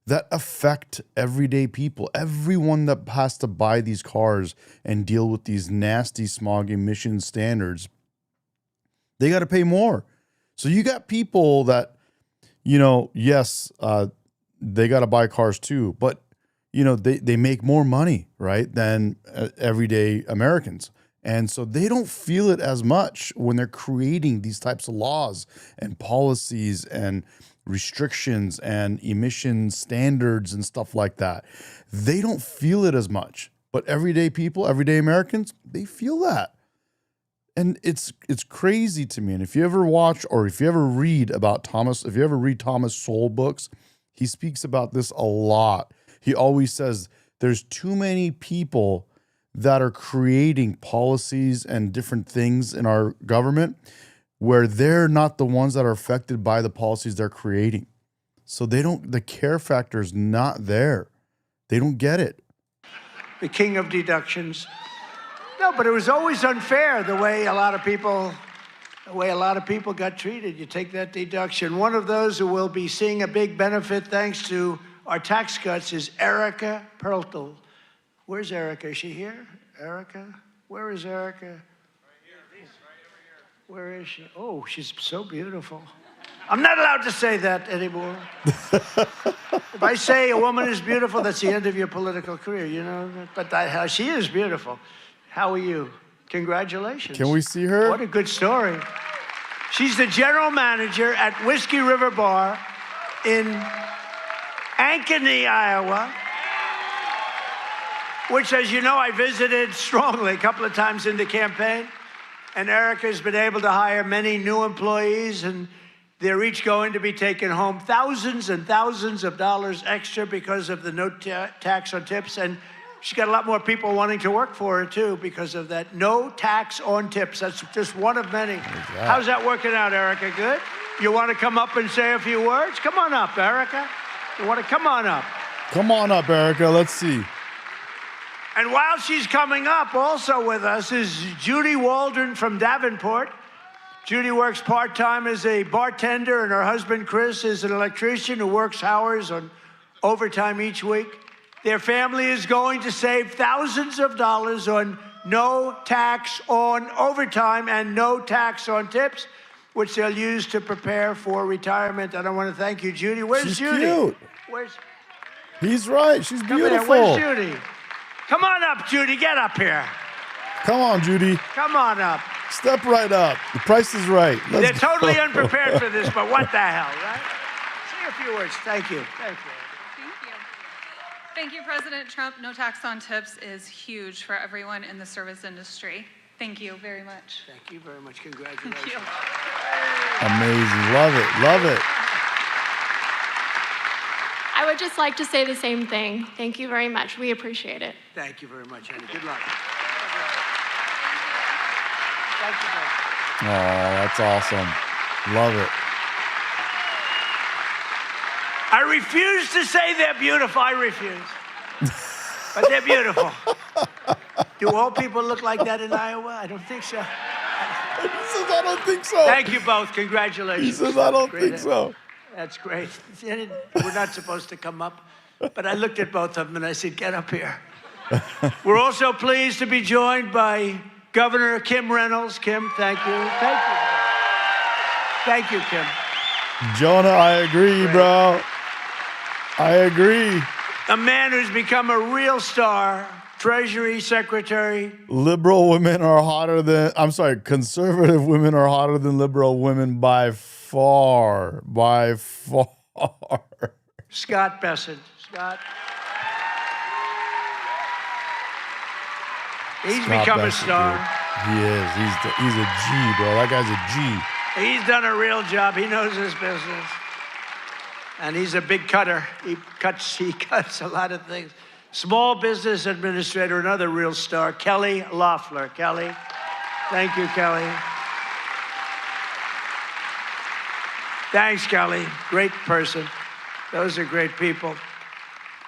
that affect everyday people. Everyone that has to buy these cars and deal with these nasty smog emission standards, they got to pay more. So you got people that, yes, they got to buy cars too, but they make more money, right, than everyday Americans. And so they don't feel it as much when they're creating these types of laws and policies and restrictions and emission standards and stuff like that. They don't feel it as much, but everyday people, everyday Americans, they feel that. And it's crazy to me. And if you ever watch or if you ever read about Thomas, if you ever read Thomas Sowell books, he speaks about this a lot. He always says there's too many people that are creating policies and different things in our government where they're not the ones that are affected by the policies they're creating. So the care factor is not there. They don't get it. The king of deductions. No, but it was always unfair the way a lot of people got treated. You take that deduction. One of those who will be seeing a big benefit thanks to our tax cuts is Erica Perltel. Where's Erica? Is she here? Erica? Where is Erica? Right here. Where is she? Oh, she's so beautiful. I'm not allowed to say that anymore. If I say a woman is beautiful, that's the end of your political career, you know? But she is beautiful. How are you? Congratulations. Can we see her? What a good story. She's the general manager at Whiskey River Bar in Ankeny, Iowa, which, as you know, I visited strongly a couple of times in the campaign. And Erica's been able to hire many new employees, and they're each going to be taking home thousands and thousands of dollars extra because of the no tax on tips. And she's got a lot more people wanting to work for her, too, because of that no tax on tips. That's just one of many. How's that working out, Erica? Good? You want to come up and say a few words? Come on up, Erica. You want to come on up? Come on up, Erica. Let's see. And while she's coming up, also with us is Judy Waldron from Davenport. Judy works part-time as a bartender, and her husband, Chris, is an electrician who works hours on overtime each week. Their family is going to save thousands of dollars on no tax on overtime and no tax on tips, which they'll use to prepare for retirement. And I want to thank you, Judy. Where's She's Judy? Cute. He's right. She's beautiful. Where's Judy? Come on up, Judy. Get up here. Come on, Judy. Come on up. Step right up. The price is right. They're totally unprepared for this, but what the hell, right? Say a few words. Thank you. Thank you. Thank you, President Trump. No tax on tips is huge for everyone in the service industry. Thank you very much. Thank you very much. Congratulations. Thank you. Amazing. Love it. Love it. I would just like to say the same thing. Thank you very much. We appreciate it. Thank you very much, honey. Good luck. Thank you, guys. Oh, that's awesome. Love it. I refuse to say they're beautiful. I refuse. But they're beautiful. Do all people look like that in Iowa? I don't think so. He says, I don't think so. Thank you both. Congratulations. He says, I don't Great. think so. That's great. We're not supposed to come up, but I looked at both of them and I said, get up here. We're also pleased to be joined by Governor Kim Reynolds. Kim, thank you. Thank you. Thank you, Kim. Jonah, I agree, bro. I agree. A man who's become a real star, Treasury Secretary. Conservative women are hotter than liberal women by far. By far. Scott Bessent. Scott. He's become a star. Dude. He is. He's a G, bro. That guy's a G. He's done a real job. He knows his business. And he's a big cutter. He cuts a lot of things. Small business administrator, another real star, Kelly Loeffler. Kelly, thank you, Kelly. Thanks, Kelly. Great person. Those are great people.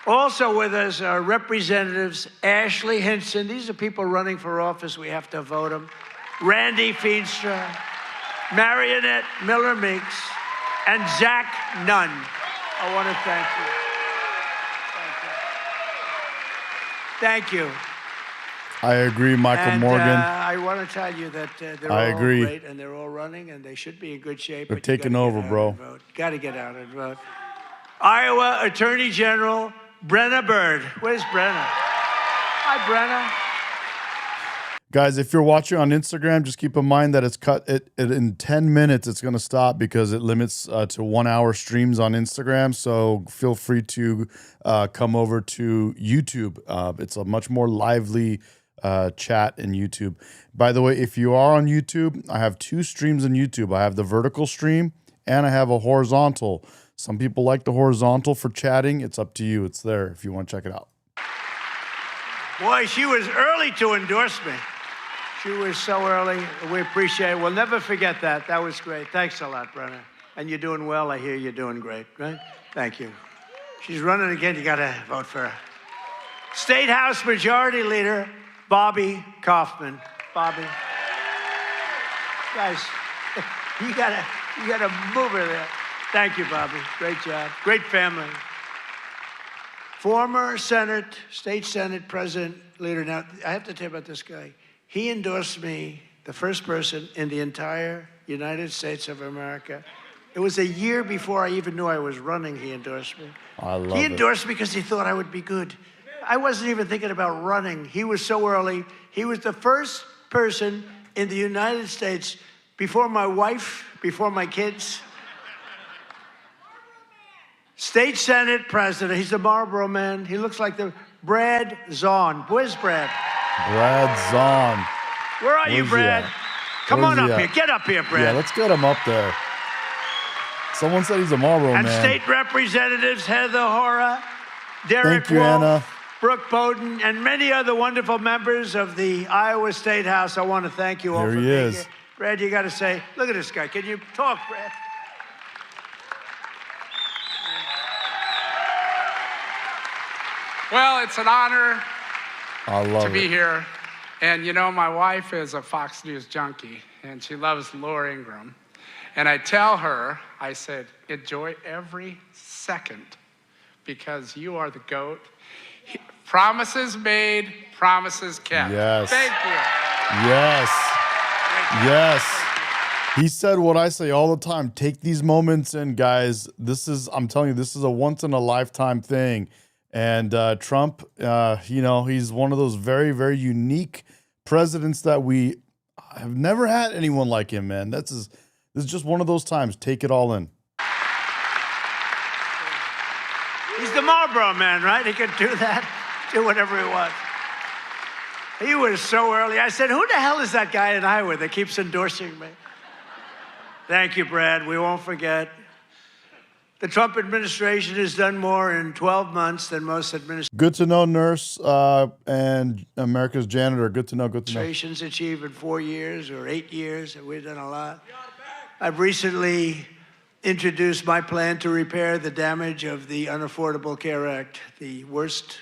Also with us are Representatives Ashley Hinson. These are people running for office. We have to vote them. Randy Feenstra, Marionette Miller Meeks, and Zach Nunn. I want to thank you. Thank you. Thank you. I agree, Michael Morgan. I want to tell you that they're all great, and they're all running, and they should be in good shape. They're taking over, bro. Got to get out and vote. Iowa Attorney General Brenna Bird. Where's Brenna? Hi, Brenna. Guys, if you're watching on Instagram, just keep in mind that it's cut in 10 minutes. It's going to stop because it limits to 1 hour streams on Instagram. So feel free to come over to YouTube. It's a much more lively chat in YouTube. By the way, if you are on YouTube, I have 2 streams on YouTube. I have the vertical stream and I have a horizontal. Some people like the horizontal for chatting. It's up to you. It's there if you want to check it out. Boy, she was early to endorse me. She was so early. We appreciate it. We'll never forget that. That was great. Thanks a lot, Brenna. And you're doing well. I hear you're doing great, right? Thank you. She's running again. You got to vote for her. State House Majority Leader Bobby Kaufman. Bobby. Guys, you gotta move her there. Thank you, Bobby. Great job. Great family. Former State Senate President Leader. Now, I have to tell you about this guy. He endorsed me, the first person in the entire United States of America. It was a year before I even knew I was running, he endorsed me. I love it. He endorsed me because he thought I would be good. I wasn't even thinking about running. He was so early. He was the first person in the United States, before my wife, before my kids. State Senate President. He's the Marlboro man. He looks like the Brad Zahn. Where's Brad? Brad Zahn. Where are you, Where's he Brad? at? Come Where's on he up at? here. Get up here, Brad. Yeah, let's get him up there. Someone said he's a Marlboro And man. State Representatives Heather Hora, Derek Thank you, Wolf, Anna. Brooke Bowden, and many other wonderful members of the Iowa State House. I want to thank you all Here for he being is. here. Brad, you got to say, look at this guy. Can you talk, Brad? Well, it's an honor I love to be it. here. And you know, my wife is a Fox News junkie, and she loves Laura Ingraham. And I tell her, I said, enjoy every second because you are the GOAT. Promises made, promises kept. Yes. Thank you. Yes. Yes. He said what I say all the time. Take these moments in, guys. I'm telling you, this is a once in a lifetime thing. And Trump, you know, he's one of those very, very unique presidents that we have never had anyone like him, man. This is just one of those times. Take it all in. He's the Marlboro man, right? He could do that, do whatever he wants. He was so early. I said, who the hell is that guy in Iowa that keeps endorsing me? Thank you, Brad. We won't forget. The Trump administration has done more in 12 months than most Good to know, nurse and America's janitor. Good to know. Good to know. administrations achieve in 4 years or 8 years. We've done a lot. I've recently introduced my plan to repair the damage of the Unaffordable Care Act, the worst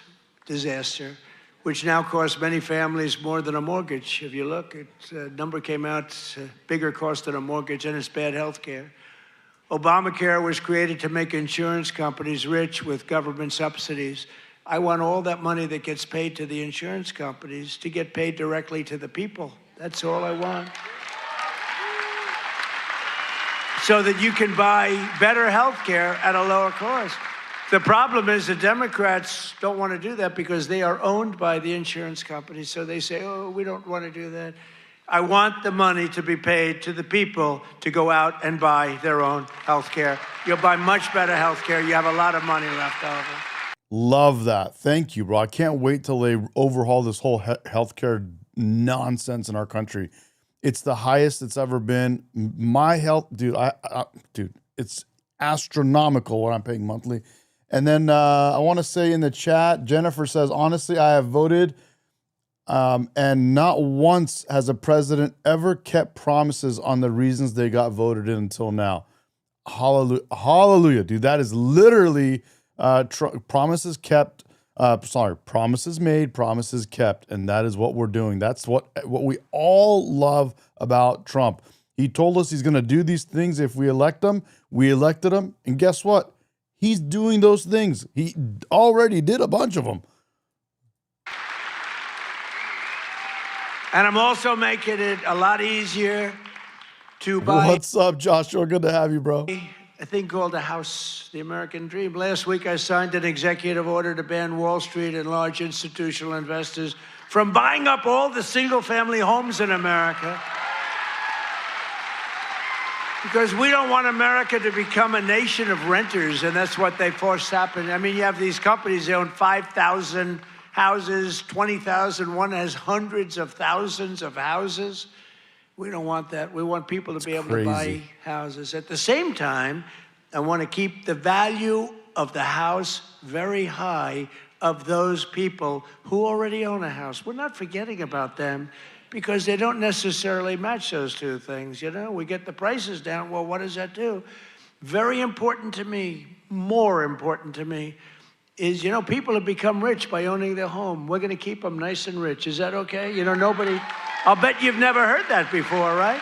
disaster, which now costs many families more than a mortgage. If you look, a number came out, it's a bigger cost than a mortgage, and it's bad health care. Obamacare was created to make insurance companies rich with government subsidies. I want all that money that gets paid to the insurance companies to get paid directly to the people. That's all I want. So that you can buy better health care at a lower cost. The problem is the Democrats don't want to do that because they are owned by the insurance companies. So they say, oh, we don't want to do that. I want the money to be paid to the people to go out and buy their own health care. You'll buy much better health care. You have a lot of money left over. Love that. Thank you, bro. I can't wait till they overhaul this whole healthcare nonsense in our country. It's the highest it's ever been. My health, dude, dude, it's astronomical what I'm paying monthly. And then I want to say in the chat, Jennifer says, honestly, I have voted and not once has a president ever kept promises on the reasons they got voted in until now. Hallelujah. Hallelujah, dude. That is literally promises kept. Promises made, promises kept. And that is what we're doing. That's what we all love about Trump. He told us he's going to do these things if we elect him. We elected him. And guess what? He's doing those things. He already did a bunch of them. And I'm also making it a lot easier to buy What's up, Joshua? Good to have you, bro. a thing called the House, the American Dream. Last week, I signed an executive order to ban Wall Street and large institutional investors from buying up all the single-family homes in America. Because we don't want America to become a nation of renters, and that's what they force happen. I mean, you have these companies, they own 5,000 houses, 20,000. One has hundreds of thousands of houses. We don't want that. We want people to be able to buy houses. At the same time, I want to keep the value of the house very high of those people who already own a house. We're not forgetting about them, because they don't necessarily match those two things. You know, we get the prices down. Well, what does that do? Very important to me, more important to me, is, you know, people have become rich by owning their home. We're going to keep them nice and rich. Is that okay? You know, nobody, I'll bet you've never heard that before, right?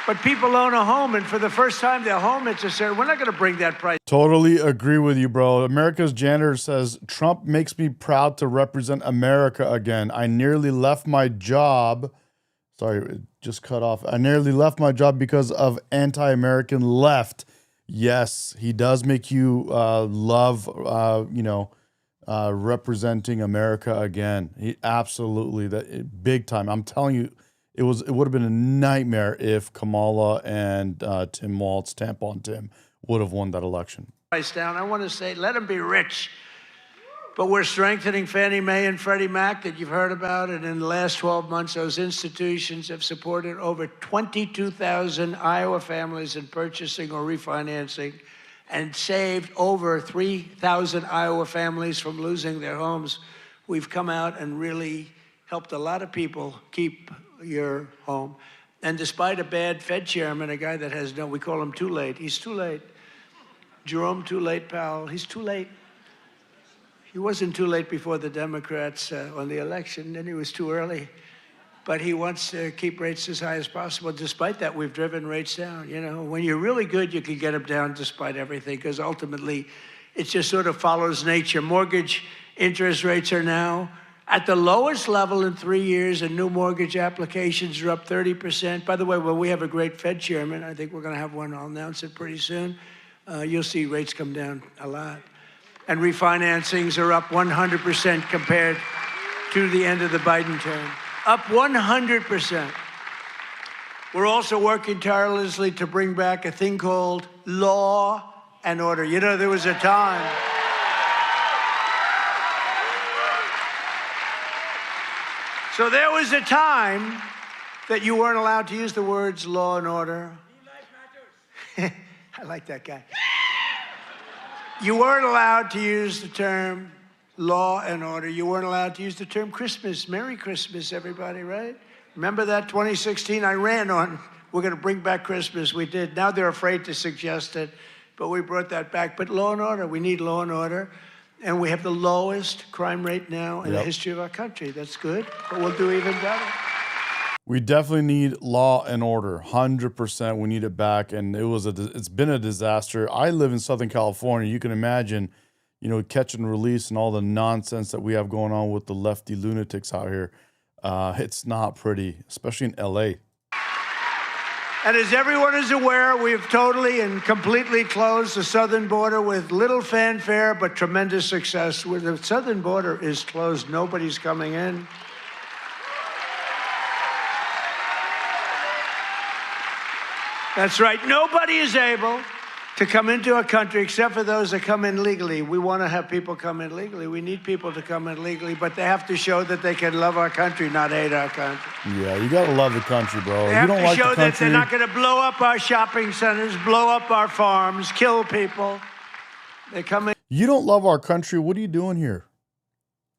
But people own a home, and for the first time, their home, it's a certain, we're not going to bring that price. Totally agree with you, bro. America's janitor says, Trump makes me proud to represent America again. I nearly left my job. Sorry, it just cut off. I nearly left my job because of anti-American left. Yes, he does make you love, representing America again. He absolutely, big time. I'm telling you, it would have been a nightmare if Kamala and Tim Walz, Tampon Tim, would have won that election. Price down. I want to say, let them be rich. But we're strengthening Fannie Mae and Freddie Mac that you've heard about. And in the last 12 months, those institutions have supported over 22,000 Iowa families in purchasing or refinancing, and saved over 3,000 Iowa families from losing their homes. We've come out and really helped a lot of people keep your home. And despite a bad Fed chairman, a guy that has we call him too late. He's too late. Jerome Too Late Powell, he's too late. He wasn't too late before the Democrats on the election, then he was too early. But he wants to keep rates as high as possible. Despite that, we've driven rates down. You know, when you're really good, you can get them down despite everything, because ultimately, it just sort of follows nature. Mortgage interest rates are now at the lowest level in 3 years, and new mortgage applications are up 30%. By the way, when we have a great Fed chairman, I think we're going to have one, I'll announce it pretty soon, you'll see rates come down a lot. And refinancings are up 100% compared to the end of the Biden term. Up 100%. We're also working tirelessly to bring back a thing called law and order. You know, there was a time. So there was a time that you weren't allowed to use the words law and order. I like that guy. You weren't allowed to use the term law and order. You weren't allowed to use the term Christmas. Merry Christmas, everybody, right? Remember that 2016? I ran on, we're going to bring back Christmas. We did. Now they're afraid to suggest it, but we brought that back. But law and order, we need law and order. And we have the lowest crime rate now in the history of our country. That's good, but we'll do even better. We definitely need law and order, 100%. We need it back, and it's been a disaster. I live in Southern California. You can imagine, you know, catch and release and all the nonsense that we have going on with the lefty lunatics out here. It's not pretty, especially in LA. And as everyone is aware, we've totally and completely closed the southern border with little fanfare, but tremendous success. Where the southern border is closed, nobody's coming in. That's right. Nobody is able to come into our country except for those that come in legally. We want to have people come in legally. We need people to come in legally, but they have to show that they can love our country, not hate our country. Yeah, you got to love the country, bro. They You have don't to like show the that country. they're not going to blow up our shopping centers, blow up our farms, kill people. They come in. You don't love our country. What are you doing here?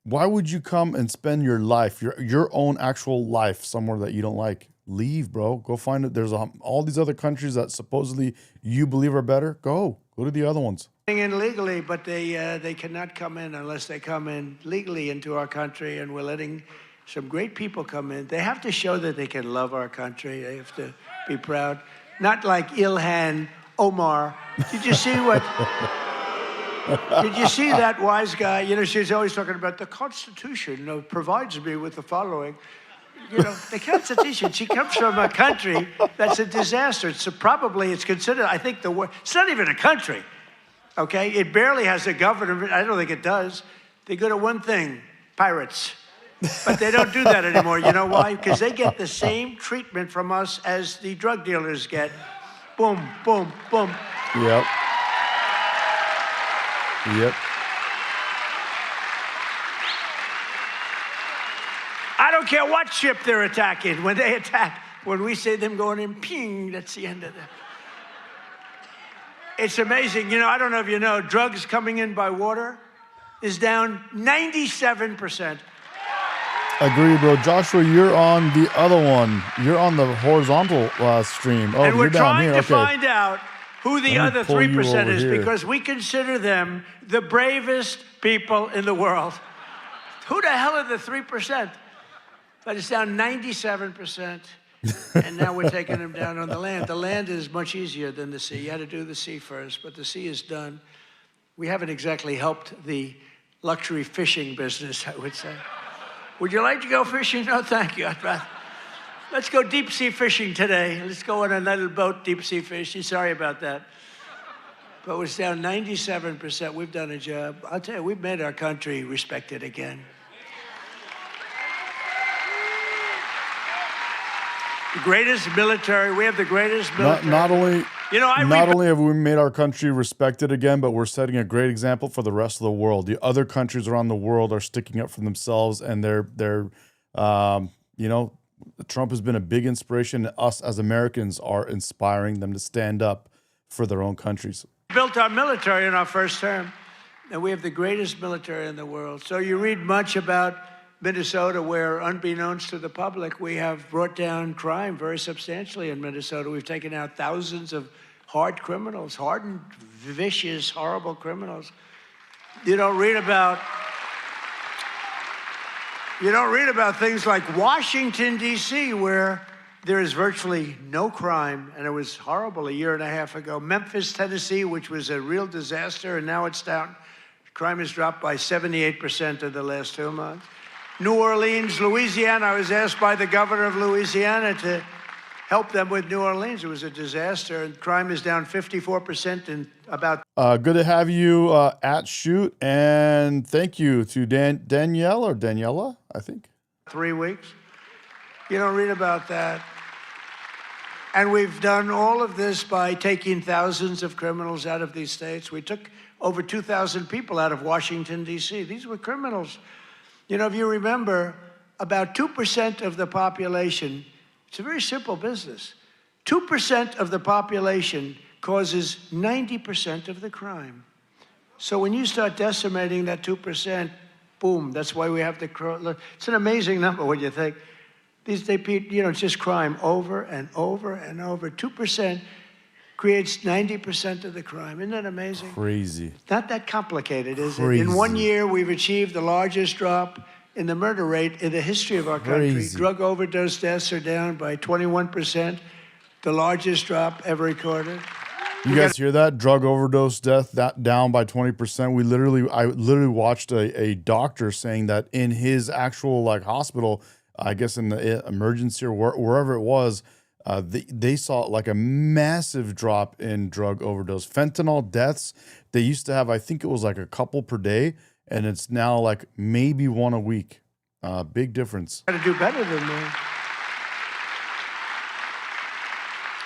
Why would you come and spend your life, your own actual life, somewhere that you don't like? Leave, bro. Go find it. There's all these other countries that supposedly you believe are better. Go to the other ones. In legally, but they cannot come in unless they come in legally into our country, and we're letting some great people come in. They have to show that they can love our country. They have to be proud. Not like Ilhan Omar. Did you see what? Did you see that wise guy? You know, she's always talking about the Constitution provides me with the following. You know, the Constitution, she comes from a country that's a disaster. It's considered, I think, it's not even a country, okay? It barely has a government. I don't think it does. They go to one thing, pirates. But they don't do that anymore. You know why? Because they get the same treatment from us as the drug dealers get. Boom, boom, boom. Yep. Yep. I don't care what ship they're attacking. When they attack, when we say them going in, ping, that's the end of that. It's amazing. You know, I don't know if you know, drugs coming in by water is down 97%. Agree, bro. Joshua, you're on the other one. You're on the horizontal stream. Oh, And we're you're down trying here. to Okay. find out who the Let me other pull you 3% over is here. because we consider them the bravest people in the world. Who the hell are the 3%? But it's down 97%. And now we're taking them down on the land. The land is much easier than the sea. You had to do the sea first, but the sea is done. We haven't exactly helped the luxury fishing business, I would say. Would you like to go fishing? No, thank you. Let's go deep sea fishing today. Let's go on a little boat, deep sea fishing. Sorry about that. But it's down 97%. We've done a job. I'll tell you, we've made our country respected again. The greatest military. We have the greatest military. Not only, you know, not only have we made our country respected again, but we're setting a great example for the rest of the world. The other countries around the world are sticking up for themselves, and they're you know, Trump has been a big inspiration. Us as Americans are inspiring them to stand up for their own countries. We built our military in our first term, and we have the greatest military in the world. So you read much about Minnesota, where, unbeknownst to the public, we have brought down crime very substantially in Minnesota. We've taken out thousands of hard criminals, hardened, vicious, horrible criminals. You don't read about things like Washington, D.C., where there is virtually no crime, and it was horrible a year and a half ago. Memphis, Tennessee, which was a real disaster, and now it's down. Crime has dropped by 78% in the last 2 months. New Orleans, Louisiana. I was asked by the governor of Louisiana to help them with New Orleans. It was a disaster, and crime is down 54% in about. Good to have you at Shoot, and thank you to Danielle or Daniela, I think. 3 weeks. You don't read about that. And we've done all of this by taking thousands of criminals out of these states. We took over 2,000 people out of Washington, D.C. These were criminals. You know, if you remember, about 2% of the population, it's a very simple business. 2% of the population causes 90% of the crime. So when you start decimating that 2%, boom, that's why we have the, it's an amazing number when you think. It's just crime over and over and over. 2% creates 90% of the crime. Isn't that amazing? Crazy. Not that complicated, is it? Crazy. In 1 year, we've achieved the largest drop in the murder rate in the history of our country. Crazy. Drug overdose deaths are down by 21%, the largest drop ever recorded. You guys hear that? Drug overdose death down by 20%. I literally watched a doctor saying that in his actual hospital, I guess in the emergency or wherever it was, they saw like a massive drop in drug overdose. Fentanyl deaths, they used to have, I think it was like a couple per day, and it's now like maybe one a week. Big difference. Got to do better than that.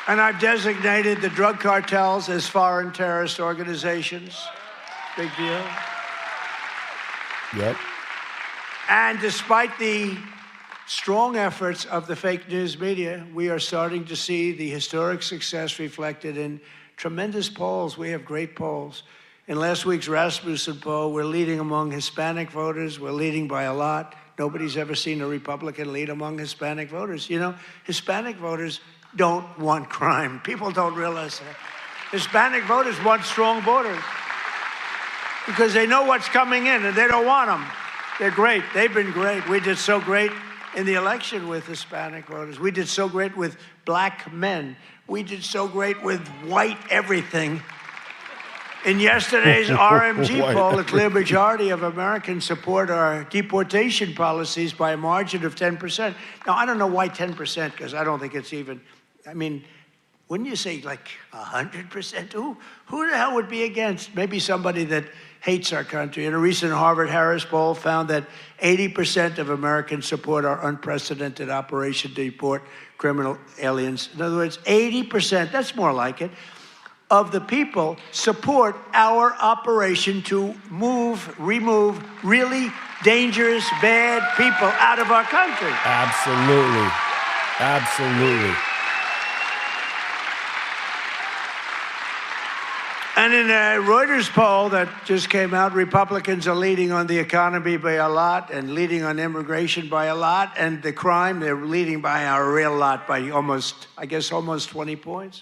And I've designated the drug cartels as foreign terrorist organizations. Big deal. Yep. And despite the strong efforts of the fake news media, we are starting to see the historic success reflected in tremendous polls. We have great polls. In last week's Rasmussen poll, we're leading among Hispanic voters. We're leading by a lot. Nobody's ever seen a Republican lead among Hispanic voters. You know, Hispanic voters don't want crime. People don't realize that. Hispanic voters want strong borders because they know what's coming in and they don't want them. They're great. They've been great. We did so great in the election with Hispanic voters. We did so great with black men. We did so great with white everything. In yesterday's RMG poll, a clear majority of Americans support our deportation policies by a margin of 10%. Now, I don't know why 10%, because I don't think it's even, I mean, wouldn't you say like 100%? Who the hell would be against? Maybe somebody that hates our country. And a recent Harvard-Harris poll found that 80% of Americans support our unprecedented operation to deport criminal aliens. In other words, 80%, that's more like it, of the people support our operation to remove really dangerous, bad people out of our country. Absolutely. Absolutely. And in a Reuters poll that just came out, Republicans are leading on the economy by a lot and leading on immigration by a lot, and the crime, they're leading by a real lot, by almost 20 points.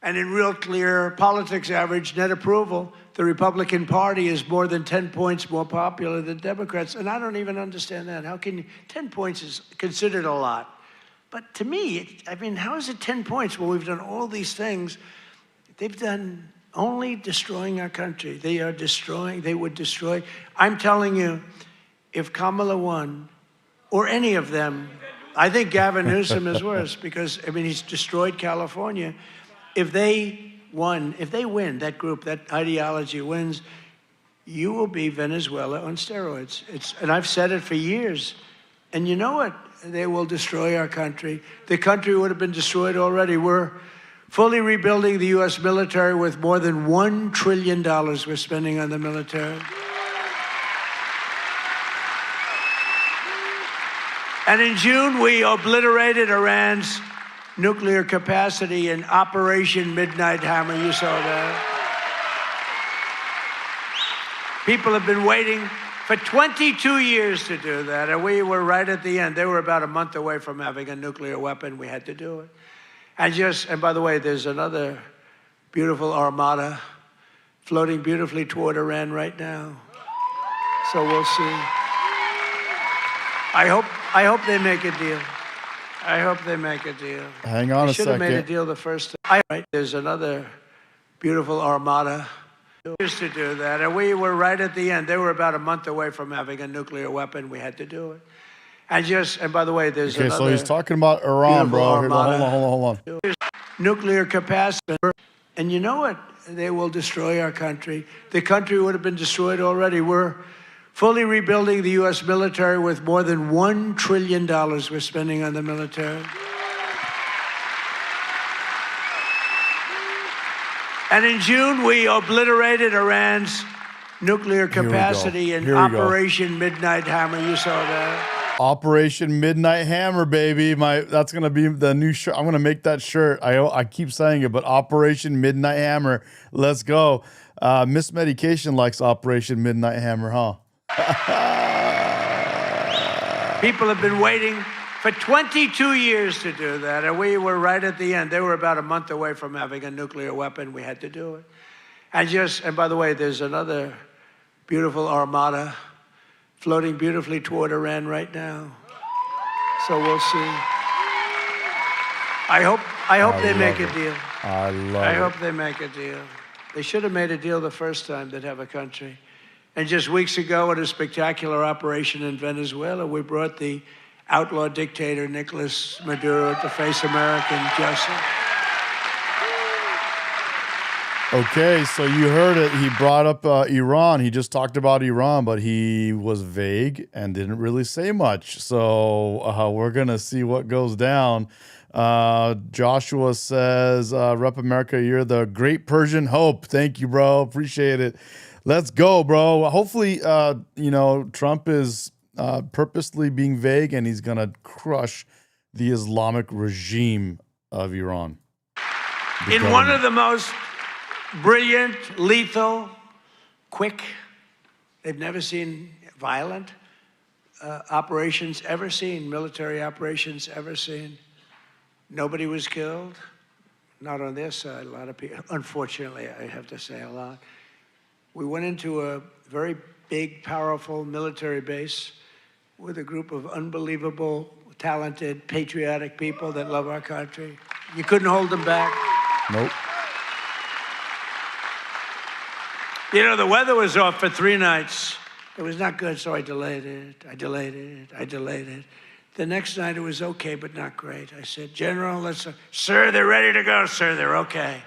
And in Real Clear Politics average net approval, the Republican Party is more than 10 points more popular than Democrats. And I don't even understand that. How can 10 points is considered a lot? But to me, I mean, how is it 10 points when we've done all these things? They've done only destroying our country. They are destroying, they would destroy. I'm telling you, if Kamala won, or any of them, I think Gavin Newsom is worse because, I mean, he's destroyed California. If they win, that group, that ideology wins, you will be Venezuela on steroids. And I've said it for years. And you know what? They will destroy our country. The country would have been destroyed already. We're fully rebuilding the U.S. military with more than $1 trillion we're spending on the military. And in June, we obliterated Iran's nuclear capacity in Operation Midnight Hammer. You saw that. People have been waiting for 22 years to do that, and we were right at the end. They were about a month away from having a nuclear weapon. We had to do it. And by the way, there's another beautiful armada floating beautifully toward Iran right now. So we'll see. I hope they make a deal. I hope they make a deal. Hang on a second. They should have made a deal the first time. There's another beautiful armada to do that, and we were right at the end. They were about a month away from having a nuclear weapon. We had to do it. And by the way, there's Okay, another. so he's talking about Iran, bro. Here, hold on. Nuclear capacity. And you know what? They will destroy our country. The country would have been destroyed already. We're fully rebuilding the U.S. military with more than $1 trillion we're spending on the military. And in June, we obliterated Iran's nuclear capacity in Operation Midnight Hammer. You saw that. Operation Midnight Hammer, baby. That's gonna be the new shirt. I'm gonna make that shirt. I keep saying it, but Operation Midnight Hammer. Let's go. Miss Medication likes Operation Midnight Hammer, huh? People have been waiting for 22 years to do that, and we were right at the end. They were about a month away from having a nuclear weapon. We had to do it. And by the way, there's another beautiful armada floating beautifully toward Iran right now. So we'll see. I hope they make a deal. I hope they make a deal. They should have made a deal the first time they'd have a country. And just weeks ago, at a spectacular operation in Venezuela, we brought the outlaw dictator Nicolas Maduro to face American justice. Okay, so you heard it. He brought up Iran. He just talked about Iran, but he was vague and didn't really say much. So we're going to see what goes down. Joshua says, Rep America, you're the great Persian hope. Thank you, bro. Appreciate it. Let's go, bro. Hopefully, Trump is purposely being vague and he's going to crush the Islamic regime of Iran. In one of the most brilliant, lethal, quick, they've never seen violent operations ever seen, military operations ever seen. Nobody was killed, not on their side. A lot of people, unfortunately, I have to say a lot. We went into a very big, powerful military base with a group of unbelievable, talented, patriotic people that love our country. You couldn't hold them back. Nope. You know, the weather was off for 3 nights. It was not good, so I delayed it. The next night it was okay, but not great. I said, General, sir, they're ready to go, sir, they're okay.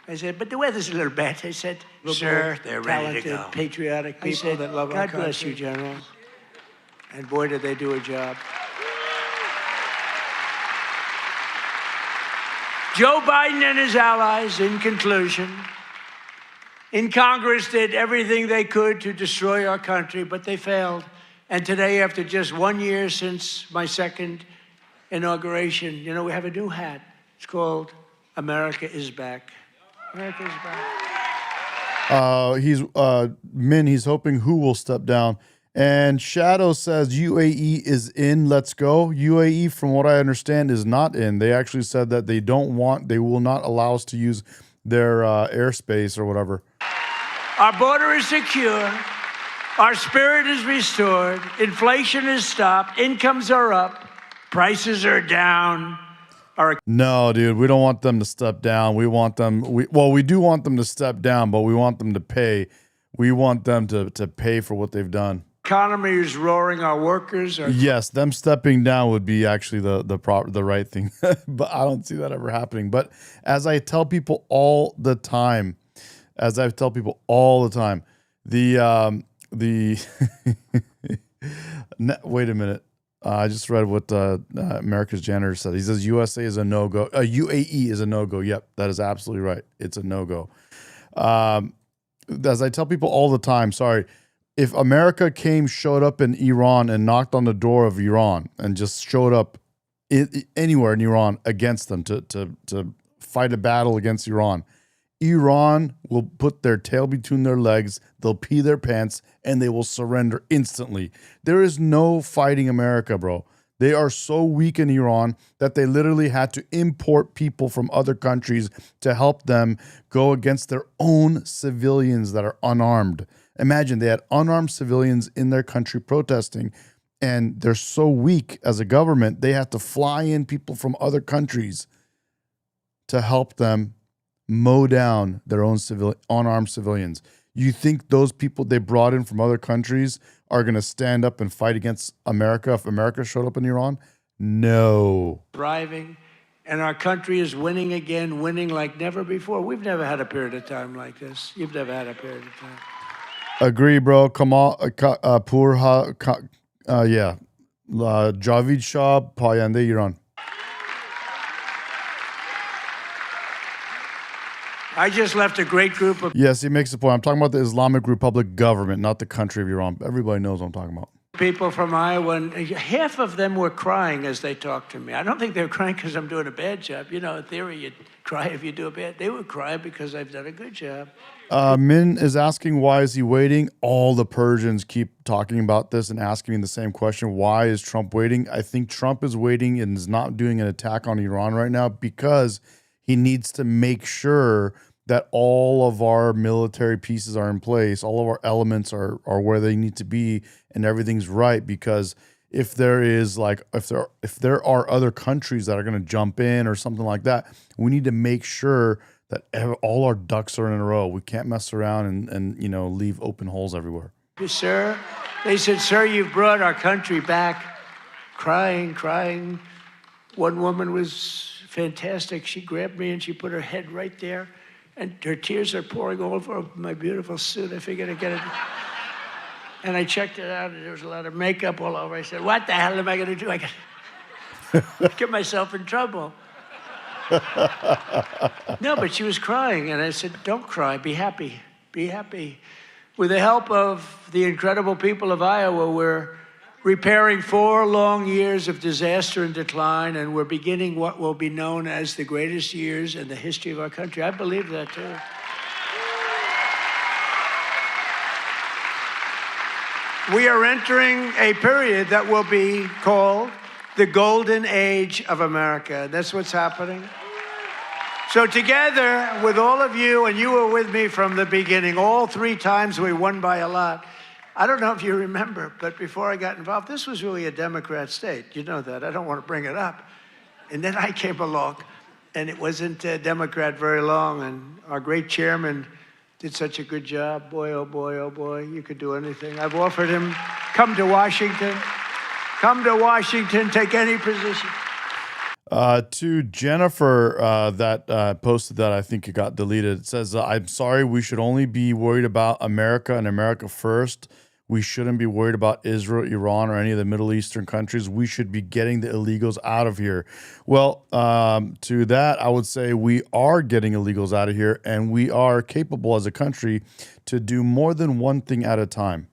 I said, but the weather's a little bad. I said, sir, they're ready to go. Patriotic people that love our country. God bless you, General. And boy, did they do a job. Joe Biden and his allies, in conclusion, in Congress did everything they could to destroy our country, but they failed. And today, after just 1 year since my second inauguration, you know, we have a new hat. It's called America is Back. America is back. He's hoping who will step down. And Shadow says UAE is in, let's go. UAE, from what I understand, is not in. They actually said that they will not allow us to use their airspace or whatever. Our border is secure. Our spirit is restored. Inflation is stopped. Incomes are up. Prices are down. No, dude, we don't want them to step down. We want them, we do want them to step down, but we want them to pay. We want them to pay for what they've done. Economy is roaring. Our workers are. Yes, them stepping down would be actually the right thing, but I don't see that ever happening. But as I tell people all the time, wait a minute. I just read what America's janitor said. He says USA is a no-go. UAE is a no-go. Yep, that is absolutely right. It's a no-go. As I tell people all the time, if America showed up in Iran and knocked on the door of Iran and just showed up anywhere in Iran against them to fight a battle against Iran, Iran will put their tail between their legs, they'll pee their pants, and they will surrender instantly. There is no fighting America, bro. They are so weak in Iran that they literally had to import people from other countries to help them go against their own civilians that are unarmed. Imagine they had unarmed civilians in their country protesting, and they're so weak as a government, they have to fly in people from other countries to help them mow down their own unarmed civilians. You think those people they brought in from other countries are going to stand up and fight against America if America showed up in Iran? No. Thriving, and our country is winning again, winning like never before. We've never had a period of time like this. You've never had a period of time. Agree, bro. Come on, yeah. Javid Shah, Payande Iran. I just left a great group of. Yes, he makes a point. I'm talking about the Islamic Republic government, not the country of Iran. Everybody knows what I'm talking about. People from Iowa, and half of them were crying as they talked to me. I don't think they were crying because I'm doing a bad job. You know, in theory, you'd cry if you do a bad. They were crying because I've done a good job. Min is asking, why is he waiting? All the Persians keep talking about this and asking me the same question. Why is Trump waiting? I think Trump is waiting and is not doing an attack on Iran right now because he needs to make sure that all of our military pieces are in place, all of our elements are where they need to be, and everything's right. Because if there are other countries that are going to jump in or something like that, we need to make sure that all our ducks are in a row. We can't mess around and leave open holes everywhere. Sir, they said, sir, you've brought our country back. Crying. One woman was fantastic. She grabbed me and she put her head right there. And her tears are pouring all over my beautiful suit. I figured I'd get it. And I checked it out, and there was a lot of makeup all over. I said, what the hell am I going to do? I got get myself in trouble. No, but she was crying, and I said, don't cry. Be happy. Be happy. With the help of the incredible people of Iowa, we're repairing 4 long years of disaster and decline, and we're beginning what will be known as the greatest years in the history of our country. I believe that, too. We are entering a period that will be called the golden age of America. That's what's happening. So together with all of you, and you were with me from the beginning, all 3 times we won by a lot. I don't know if you remember, but before I got involved, this was really a Democrat state. You know that. I don't want to bring it up. And then I came along, and it wasn't a Democrat very long, and our great chairman did such a good job. Boy, oh boy, you could do anything. I've offered him, come to Washington, take any position. To Jennifer that posted that, I think it got deleted. It says, I'm sorry, we should only be worried about America and America first. We shouldn't be worried about Israel, Iran, or any of the Middle Eastern countries. We should be getting the illegals out of here. Well, to that, I would say we are getting illegals out of here, and we are capable as a country to do more than one thing at a time.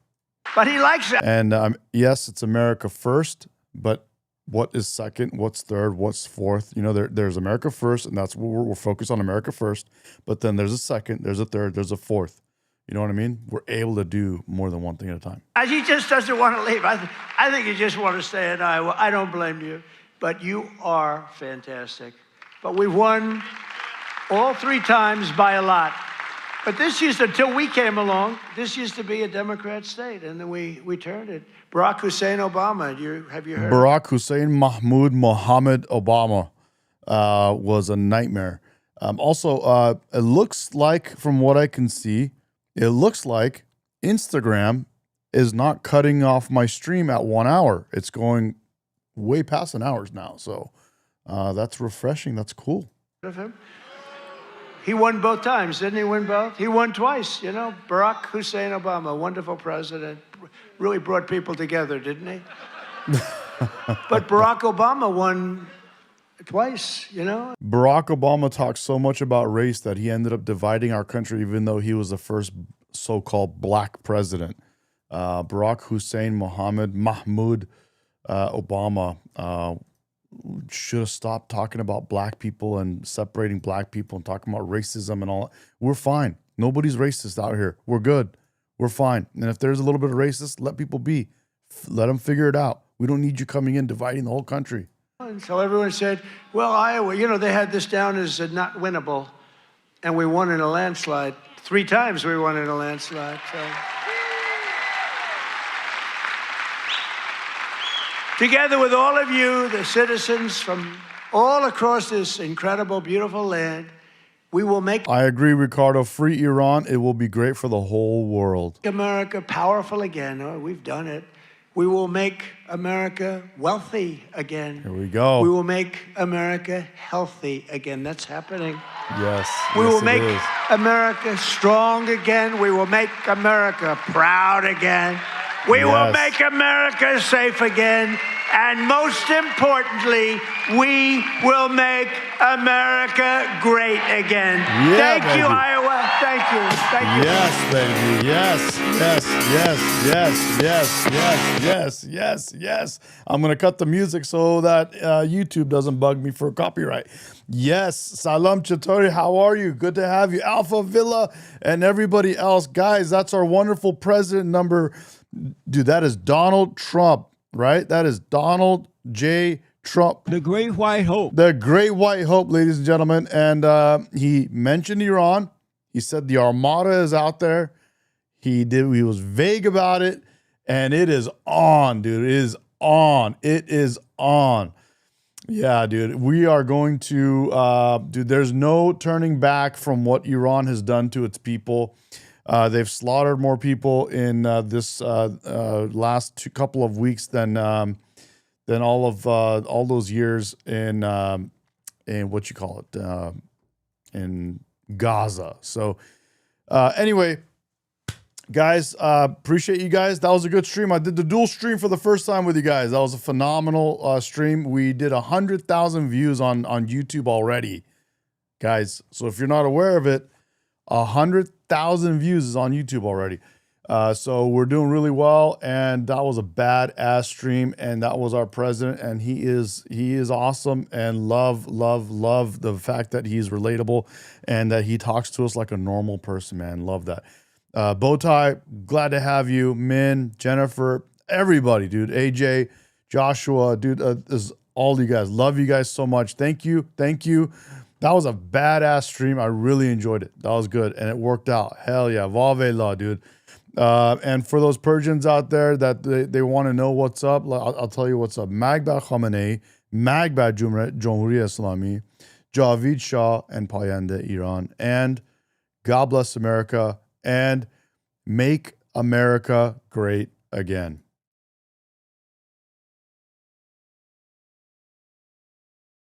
But he likes it. And yes, it's America first, but what is second? What's third? What's fourth? You know, there's America first, and that's what we're focused on, America first. But then there's a second, there's a third, there's a fourth. You know what I mean? We're able to do more than one thing at a time. He just doesn't want to leave. I think you just want to stay in Iowa. I don't blame you. But you are fantastic. But we've won all 3 times by a lot. But this until we came along, this used to be a Democrat state, and then we turned it. Barack Hussein Obama, have you heard? Barack Hussein Mahmoud Mohammed Obama was a nightmare. Also, it looks like, from what I can see, it looks like Instagram is not cutting off my stream at 1 hour. It's going way past an hour now. So that's refreshing. That's cool. Of him. He won both times, didn't he win both? He won twice, you know. Barack Hussein Obama, wonderful president, really brought people together, didn't he? But Barack Obama won twice, you know. Barack Obama talked so much about race that he ended up dividing our country, even though he was the first so-called black president. Barack Hussein Mohammed Mahmoud Obama should have stopped talking about black people and separating black people and talking about racism and all. We're fine. Nobody's racist out here. We're good. We're fine. And if there's a little bit of racist, let people be. Let them figure it out. We don't need you coming in dividing the whole country. And so everyone said, well, Iowa, you know, they had this down as not winnable. And we won in a landslide. 3 times we won in a landslide. So. Together with all of you, the citizens from all across this incredible, beautiful land, we will make I agree, Ricardo. Free Iran. It will be great for the whole world. America powerful again. Oh, we've done it. We will make America wealthy again. Here we go. We will make America healthy again. That's happening. Yes. We yes, will make it is. America strong again. We will make America proud again. We will make America safe again. And most importantly, we will make America great again. Yeah, Thank baby. you, Iowa. Thank you. Thank you. Yes, baby. Yes, yes, yes, yes, yes, yes, yes, yes, yes. I'm going to cut the music so that YouTube doesn't bug me for copyright. Yes. Salam Chatori, how are you? Good to have you. Alpha Villa and everybody else. Guys, that's our wonderful president number. Dude, that is Donald Trump, right? That is Donald J. Trump. The Great White Hope. The Great White Hope, ladies and gentlemen. And he mentioned Iran. He said the Armada is out there. He was vague about it. And it is on, dude. It is on. It is on. Yeah, dude. We are going to, dude, there's no turning back from what Iran has done to its people. They've slaughtered more people in this last couple of weeks than all those years in what you call it in Gaza. So anyway, guys, appreciate you guys. That was a good stream. I did the dual stream for the first time with you guys. That was a phenomenal stream. We did 100,000 views on YouTube already, guys. So if you're not aware of it, 100,000 views is on YouTube already. So we're doing really well, and that was a badass stream, and that was our president, and he is awesome, and love the fact that he's relatable and that he talks to us like a normal person, man. Love that. Bowtie, glad to have you. Min, Jennifer, everybody, dude. AJ, Joshua, dude, this is all you guys. Love you guys so much. Thank you. That was a badass stream. I really enjoyed it. That was good, and it worked out. Hell yeah. Vavela, dude. And for those Persians out there that they want to know what's up, I'll tell you what's up. Magba Khamenei, Magba Jumhuri Islami, Javid Shah, and Payende Iran. And God bless America, and make America great again.